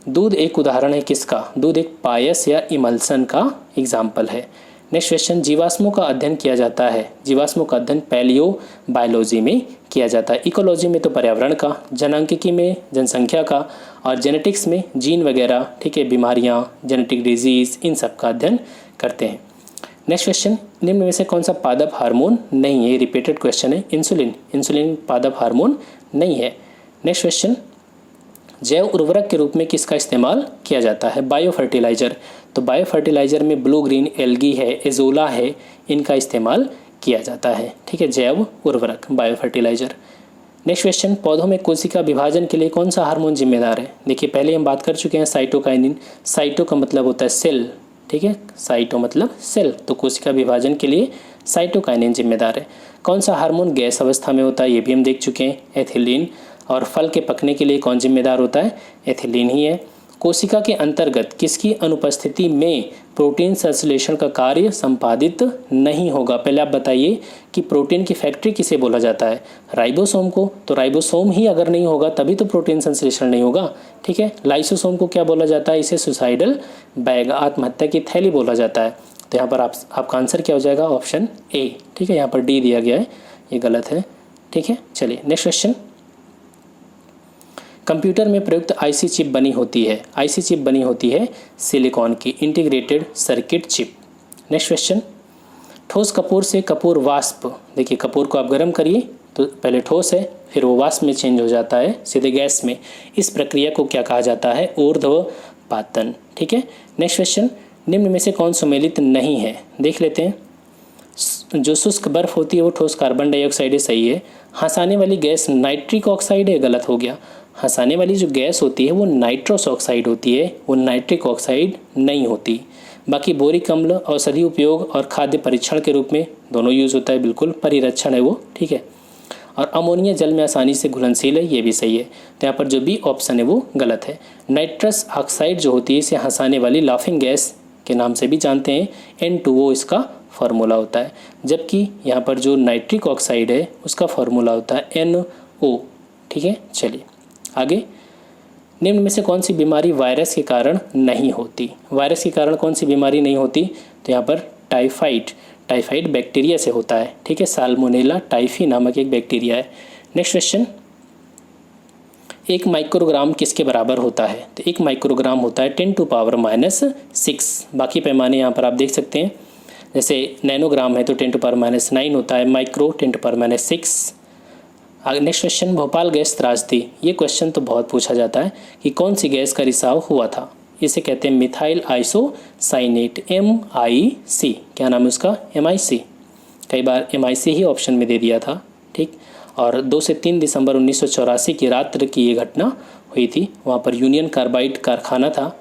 दूध एक उदाहरण है किसका। दूध एक पायस या इमल्सन का एग्जाम्पल है। नेक्स्ट क्वेश्चन, जीवाश्मों का अध्ययन किया जाता है। जीवाश्मों का अध्ययन पैलियो बायोलॉजी में किया जाता है। इकोलॉजी में तो पर्यावरण का, जनांकिकी में जनसंख्या का और जेनेटिक्स में जीन वगैरह, ठीक है, बीमारियाँ, जेनेटिक डिजीज़, इन सब का अध्ययन करते हैं। नेक्स्ट क्वेश्चन, निम्न में से कौन सा पादप हार्मोन नहीं है। रिपीटेड क्वेश्चन है। इंसुलिन, इंसुलिन पादप हार्मोन नहीं है। नेक्स्ट क्वेश्चन, जैव उर्वरक के रूप में किसका इस्तेमाल किया जाता है। बायो फर्टिलाइजर, तो बायो फर्टिलाइजर में ब्लू ग्रीन एल्गी है, एजोला है, इनका इस्तेमाल किया जाता है, ठीक है, जैव उर्वरक बायो फर्टिलाइजर। नेक्स्ट क्वेश्चन, पौधों में कोशिका विभाजन के लिए कौन सा हार्मोन जिम्मेदार है। देखिए पहले हम बात कर चुके हैं साइटोकाइनिन। साइटो का मतलब होता है सेल, ठीक है, साइटो मतलब सेल, तो कोशिका विभाजन के लिए साइटोकाइनिन जिम्मेदार है। कौन सा हार्मोन गैस अवस्था में होता है ये भी हम देख चुके हैं, एथिलीन। और फल के पकने के लिए कौन जिम्मेदार होता है, एथिलीन ही है। कोशिका के अंतर्गत किसकी अनुपस्थिति में प्रोटीन संश्लेषण का कार्य संपादित नहीं होगा। पहले आप बताइए कि प्रोटीन की फैक्ट्री किसे बोला जाता है, राइबोसोम को। तो राइबोसोम ही अगर नहीं होगा तभी तो प्रोटीन संश्लेषण नहीं होगा, ठीक है। लाइसोसोम को क्या बोला जाता है, इसे सुसाइडल बैग, आत्महत्या की थैली बोला जाता है। तो यहाँ पर आपका आंसर क्या हो जाएगा, ऑप्शन ए, ठीक है। यहाँ पर डी दिया गया है, ये गलत है, ठीक है। चलिए नेक्स्ट क्वेश्चन, कंप्यूटर में प्रयुक्त आईसी चिप बनी होती है। आईसी चिप बनी होती है सिलिकॉन की, integrated circuit chip. Next question, ठोस कपूर से कपूर वाष्प। देखिए कपूर को आप गर्म करिए तो पहले ठोस है, फिर वो वाष्प में चेंज हो जाता है सीधे गैस में। इस प्रक्रिया को क्या कहा जाता है, ऊर्ध्वपातन, ठीक है। नेक्स्ट क्वेश्चन, निम्न में से कौन सुमेलित नहीं है, देख लेते हैं। जो शुष्क बर्फ होती है वो ठोस कार्बन डाइऑक्साइड है, सही है। हंसाने वाली गैस नाइट्रिक ऑक्साइड है, गलत हो गया। हंसाने वाली जो गैस होती है वो नाइट्रस ऑक्साइड होती है, वो नाइट्रिक ऑक्साइड नहीं होती। बाकी बोरिक अम्ल औषधि उपयोग और खाद्य परीक्षण के रूप में दोनों यूज़ होता है, बिल्कुल परिरक्षण है वो, ठीक है। और अमोनिया जल में आसानी से घुलनशील है, ये भी सही है। तो यहाँ पर जो बी ऑप्शन है वो गलत है। नाइट्रस ऑक्साइड जो होती है इसे हंसाने वाली लाफिंग गैस के नाम से भी जानते हैं, N2O इसका फार्मूला होता है। जबकि यहाँ पर जो नाइट्रिक ऑक्साइड है उसका फार्मूला होता है NO, ठीक है। चलिए आगे, निम्न में से कौन सी बीमारी वायरस के कारण नहीं होती। वायरस के कारण कौन सी बीमारी नहीं होती, तो यहाँ पर टाइफाइड, टाइफाइड बैक्टीरिया से होता है, ठीक है। साल्मोनेला टाइफी नामक एक बैक्टीरिया है। नेक्स्ट क्वेश्चन, एक माइक्रोग्राम किसके बराबर होता है, तो एक माइक्रोग्राम होता है 10⁻⁶। बाकी पैमाने यहाँ पर आप देख सकते हैं, जैसे नैनोग्राम है तो 10⁻⁹ होता है, micro 10⁻⁶। Next question, Bhopal gas त्रासदी। ये क्वेश्चन तो बहुत पूछा जाता है कि कौन सी गैस का रिसाव हुआ था। इसे कहते हैं मिथाइल आइसोसाइनेट, MIC। क्या नाम है उसका, MIC। कई बार MIC ही ऑप्शन में दे दिया था, ठीक। और 2 से 3 दिसंबर 1984 की रात्र की ये घटना हुई थी। वहाँ पर यूनियन कार्बाइड कारखाना था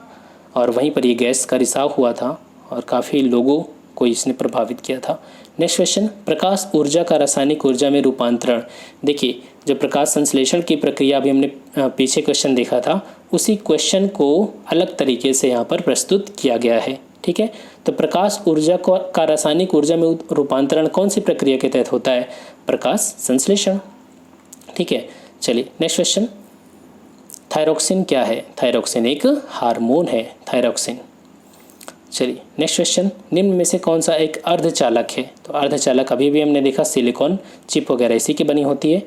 और वहीं पर ये गैस का रिसाव हुआ था और काफ़ी लोगों को इसने प्रभावित किया था। नेक्स्ट क्वेश्चन, प्रकाश ऊर्जा का रासायनिक ऊर्जा में रूपांतरण। देखिए जब प्रकाश संश्लेषण की प्रक्रिया अभी हमने पीछे क्वेश्चन देखा था, उसी क्वेश्चन को अलग तरीके से यहाँ पर प्रस्तुत किया गया है, ठीक है। तो प्रकाश ऊर्जा का रासायनिक ऊर्जा में रूपांतरण कौन सी प्रक्रिया के तहत होता है, प्रकाश संश्लेषण, ठीक है। चलिए नेक्स्ट क्वेश्चन, थायरोक्सिन क्या है। थायरोक्सिन एक हार्मोन है, थायरोक्सिन। चलिए नेक्स्ट क्वेश्चन, निम्न में से कौन सा एक अर्धचालक है, तो अर्धचालक अभी भी हमने देखा सिलिकॉन चिप वगैरह इसी की बनी होती है।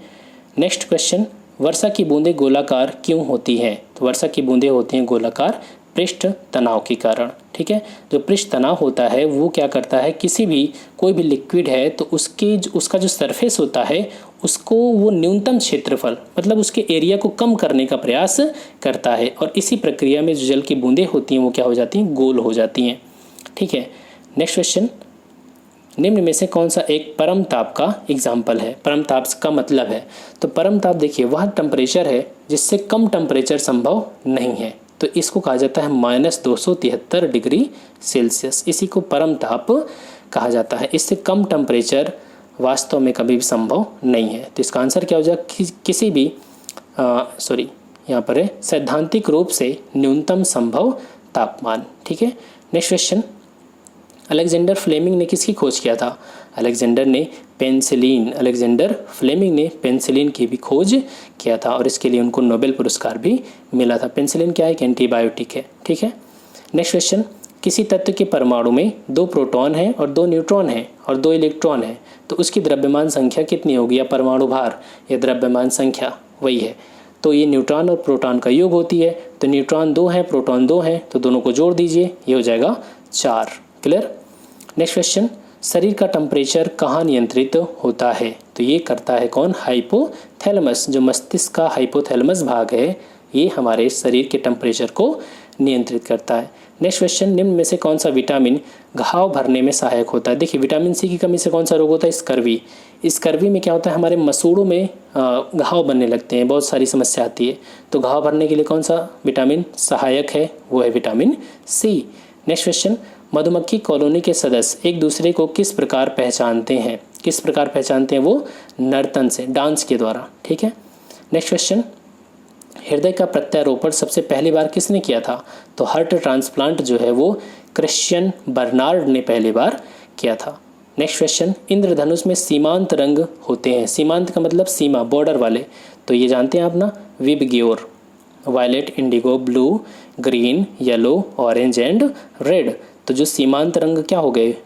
नेक्स्ट क्वेश्चन, वर्षा की बूंदें गोलाकार क्यों होती हैं, तो वर्षा की बूंदें होती हैं गोलाकार पृष्ठ तनाव के कारण। ठीक है, जो पृष्ठ तनाव होता है वो क्या करता है, कोई भी लिक्विड है तो उसका जो सरफेस होता है उसको वो न्यूनतम क्षेत्रफल मतलब उसके एरिया को कम करने का प्रयास करता है, और इसी प्रक्रिया में जो जल की बूंदें होती हैं वो क्या हो जाती हैं, गोल हो जाती हैं। ठीक है, नेक्स्ट क्वेश्चन, निम्न में से कौन सा एक परम ताप का एग्जाम्पल है। परम ताप का मतलब है, तो परम ताप देखिए वह टेम्परेचर है जिससे कम टेम्परेचर संभव नहीं है, तो इसको कहा जाता है -273 डिग्री सेल्सियस। इसी को परम ताप कहा जाता है। इससे कम टेम्परेचर वास्तव में कभी भी संभव नहीं है। तो इसका आंसर क्या हो जाएगा, किसी भी यहाँ पर है सैद्धांतिक रूप से न्यूनतम संभव तापमान। ठीक है, नेक्स्ट क्वेश्चन, अलेक्जेंडर फ्लेमिंग ने किसकी खोज किया था। अलेक्जेंडर फ्लेमिंग ने पेनिसिलिन की भी खोज किया था और इसके लिए उनको नोबेल पुरस्कार भी मिला था। पेनिसिलिन क्या है, एक एंटीबायोटिक है। ठीक है, नेक्स्ट क्वेश्चन, किसी तत्व के परमाणु में 2 प्रोटॉन हैं और 2 न्यूट्रॉन हैं और 2 इलेक्ट्रॉन हैं, तो उसकी द्रव्यमान संख्या कितनी होगी, या परमाणु भार या द्रव्यमान संख्या वही है। तो ये न्यूट्रॉन और प्रोटॉन का योग होती है, तो न्यूट्रॉन 2 हैं प्रोटॉन 2 हैं, तो दोनों को जोड़ दीजिए, ये हो जाएगा 4। क्लियर। नेक्स्ट क्वेश्चन, शरीर का टेम्परेचर कहाँ नियंत्रित होता है, तो ये करता है कौन, हाइपोथैलेमस। जो मस्तिष्क का हाइपोथैलेमस भाग है ये हमारे शरीर के टेम्परेचर को नियंत्रित करता है। नेक्स्ट क्वेश्चन, निम्न में से कौन सा विटामिन घाव भरने में सहायक होता है। देखिए विटामिन सी की कमी से कौन सा रोग होता है, स्कर्वी। स्कर्वी में क्या होता है, हमारे मसूड़ों में घाव बनने लगते हैं, बहुत सारी समस्या आती है, तो घाव भरने के लिए कौन सा विटामिन सहायक है, वो है विटामिन सी। नेक्स्ट क्वेश्चन, मधुमक्खी कॉलोनी के सदस्य एक दूसरे को किस प्रकार पहचानते हैं। किस प्रकार पहचानते हैं, वो नर्तन से, डांस के द्वारा। ठीक है, नेक्स्ट क्वेश्चन, हृदय का प्रत्यारोपण सबसे पहली बार किसने किया था, तो हार्ट ट्रांसप्लांट जो है वो क्रिश्चियन बर्नार्ड ने पहली बार किया था। नेक्स्ट क्वेश्चन, इंद्रधनुष में सीमांत रंग होते हैं। सीमांत का मतलब सीमा, बॉर्डर वाले, तो ये जानते हैं आप ना, VIBGYOR, violet, indigo, blue, green, yellow, orange and red. तो जो सीमांत रंग क्या हो गए,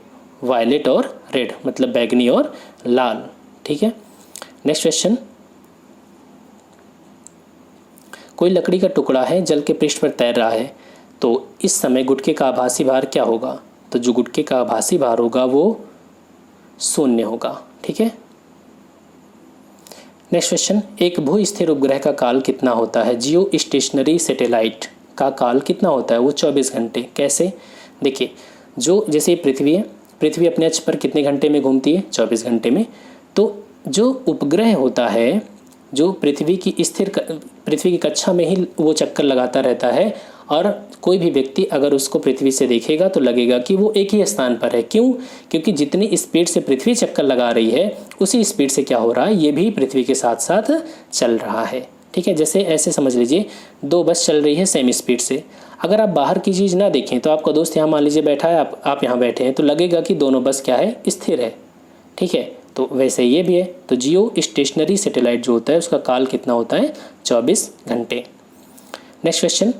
वायलेट और रेड, मतलब बैगनी और लाल। ठीक है, नेक्स्ट क्वेश्चन, कोई लकड़ी का टुकड़ा है जल के पृष्ठ पर तैर रहा है, तो इस समय गुटके का आभासी भार क्या होगा, तो जो गुटके का आभासी भार होगा वो 0 होगा। ठीक है, नेक्स्ट क्वेश्चन, एक भू स्थिर उपग्रह का काल कितना होता है। जियो स्टेशनरी सैटेलाइट का काल कितना होता है, वो 24 घंटे। कैसे, देखिए जो जैसे पृथ्वी है, पृथ्वी अपने अक्ष पर कितने घंटे में घूमती है, 24 घंटे में। तो जो उपग्रह होता है, जो पृथ्वी की कक्षा में ही वो चक्कर लगाता रहता है, और कोई भी व्यक्ति अगर उसको पृथ्वी से देखेगा तो लगेगा कि वो एक ही स्थान पर है। क्यों, क्योंकि जितनी स्पीड से पृथ्वी चक्कर लगा रही है उसी स्पीड से क्या हो रहा है, ये भी पृथ्वी के साथ साथ चल रहा है। ठीक है, जैसे ऐसे समझ लीजिए 2 बस चल रही है सेम स्पीड से, अगर आप बाहर की चीज़ ना देखें तो आपका दोस्त यहाँ मान लीजिए बैठा है, आप यहाँ बैठे हैं, तो लगेगा कि दोनों बस क्या है, स्थिर है। ठीक है, तो वैसे ये भी है। तो जियो स्टेशनरी सैटेलाइट जो होता है उसका काल कितना होता है, 24 घंटे। नेक्स्ट क्वेश्चन,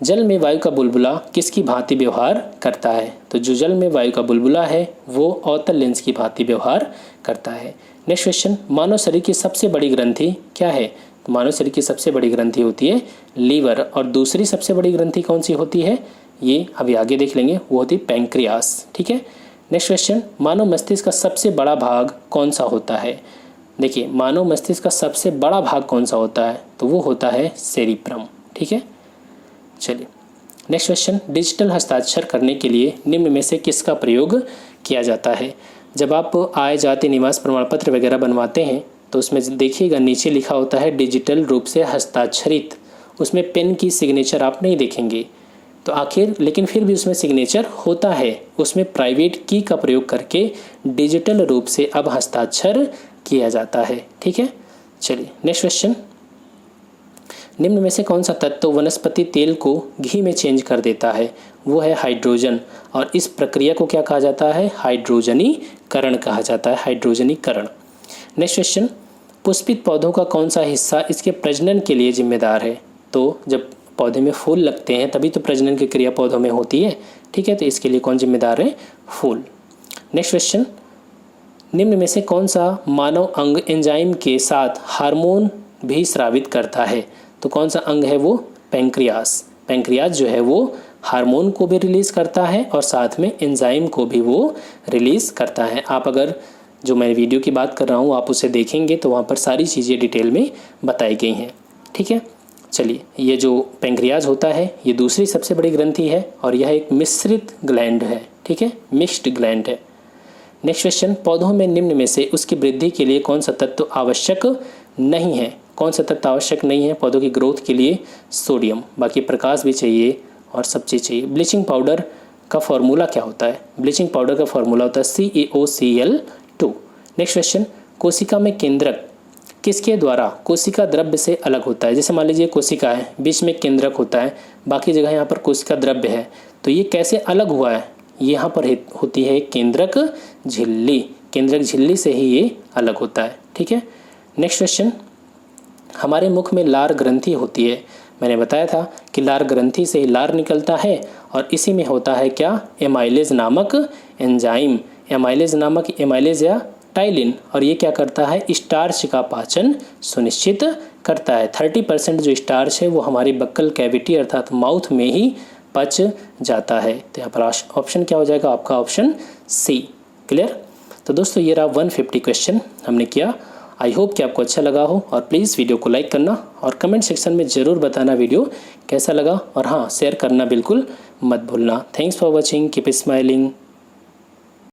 जल में वायु का बुलबुला किसकी भांति व्यवहार करता है, तो जो जल में वायु का बुलबुला है वो अवतल लेंस की भांति व्यवहार करता है। नेक्स्ट क्वेश्चन, मानव शरीर की सबसे बड़ी ग्रंथि क्या है, तो मानव शरीर की सबसे बड़ी ग्रंथि होती है लीवर, और दूसरी सबसे बड़ी ग्रंथि कौन सी होती है, ये अभी आगे देख लेंगे, वो होती है पैंक्रियास। ठीक है, नेक्स्ट क्वेश्चन, मानव मस्तिष्क का सबसे बड़ा भाग कौन सा होता है। देखिए मानव मस्तिष्क का सबसे बड़ा भाग कौन सा होता है, तो वो होता है सेरिब्रम। ठीक है, चलिए नेक्स्ट क्वेश्चन, डिजिटल हस्ताक्षर करने के लिए निम्न में से किसका प्रयोग किया जाता है। जब आप आय जाति निवास प्रमाण पत्र वगैरह बनवाते हैं तो उसमें देखिएगा नीचे लिखा होता है डिजिटल रूप से हस्ताक्षरित, उसमें पेन की सिग्नेचर आप नहीं देखेंगे, तो आखिर लेकिन फिर भी उसमें सिग्नेचर होता है, उसमें प्राइवेट की का प्रयोग करके डिजिटल रूप से अब हस्ताक्षर किया जाता है। ठीक है, चलिए नेक्स्ट क्वेश्चन, निम्न में से कौन सा तत्व वनस्पति तेल को घी में चेंज कर देता है, वो है हाइड्रोजन, और इस प्रक्रिया को क्या कहा जाता है, हाइड्रोजनीकरण कहा जाता है, हाइड्रोजनीकरण। नेक्स्ट क्वेश्चन, पुष्पित पौधों का कौन सा हिस्सा इसके प्रजनन के लिए जिम्मेदार है, तो जब पौधे में फूल लगते हैं तभी तो प्रजनन की क्रिया पौधों में होती है। ठीक है, तो इसके लिए कौन जिम्मेदार है, फूल। नेक्स्ट क्वेश्चन, निम्न में से कौन सा मानव अंग एंजाइम के साथ हार्मोन भी स्रावित करता है, तो कौन सा अंग है वो, पैंक्रियास। पैंक्रियाज जो है वो हार्मोन को भी रिलीज़ करता है और साथ में एंजाइम को भी वो रिलीज़ करता है। आप अगर जो मैं वीडियो की बात कर रहा हूँ आप उसे देखेंगे तो वहाँ पर सारी चीज़ें डिटेल में बताई गई हैं। ठीक है, चलिए, ये जो पैंक्रियाज होता है ये दूसरी सबसे बड़ी ग्रंथि है और यह एक मिश्रित ग्लैंड है। ठीक है, मिक्स्ड ग्लैंड है। नेक्स्ट क्वेश्चन, पौधों में निम्न में से उसकी वृद्धि के लिए कौन सा तत्व आवश्यक नहीं है? कौन सा तत्व आवश्यक नहीं है पौधों की ग्रोथ के लिए? सोडियम, बाकी प्रकाश भी चाहिए और सब चीज़ चाहिए। ब्लीचिंग पाउडर का फॉर्मूला क्या होता है? ब्लीचिंग पाउडर का फॉर्मूला होता है CaOCl2। नेक्स्ट क्वेश्चन, कोशिका में केंद्रक किसके द्वारा कोशिका द्रव्य से अलग होता है? जैसे मान लीजिए कोशिका है, बीच में केंद्रक होता है, बाकी जगह यहाँ पर कोशिका द्रव्य है, तो ये कैसे अलग हुआ है? यहाँ पर होती है केंद्रक झिल्ली, केंद्रक झिल्ली से ही ये अलग होता है। ठीक है, नेक्स्ट क्वेश्चन, हमारे मुख में लार ग्रंथि होती है। मैंने बताया था कि लार ग्रंथि से ही लार निकलता है और इसी में होता है क्या? एमाइलेज नामक एंजाइम, एमाइलेज या टाइलिन, और ये क्या करता है? स्टार्च का पाचन सुनिश्चित करता है। 30% जो स्टार्च है वो हमारी बक्कल कैविटी अर्थात माउथ में ही पच जाता है। तो यहाँ पर ऑप्शन क्या हो जाएगा आपका? Option C. क्लियर? तो दोस्तों ये रहा 150 क्वेश्चन हमने किया। आई होप कि आपको अच्छा लगा हो और प्लीज़ वीडियो को लाइक करना और कमेंट सेक्शन में ज़रूर बताना वीडियो कैसा लगा, और हाँ, शेयर करना बिल्कुल मत भूलना। Thanks for watching, keep smiling.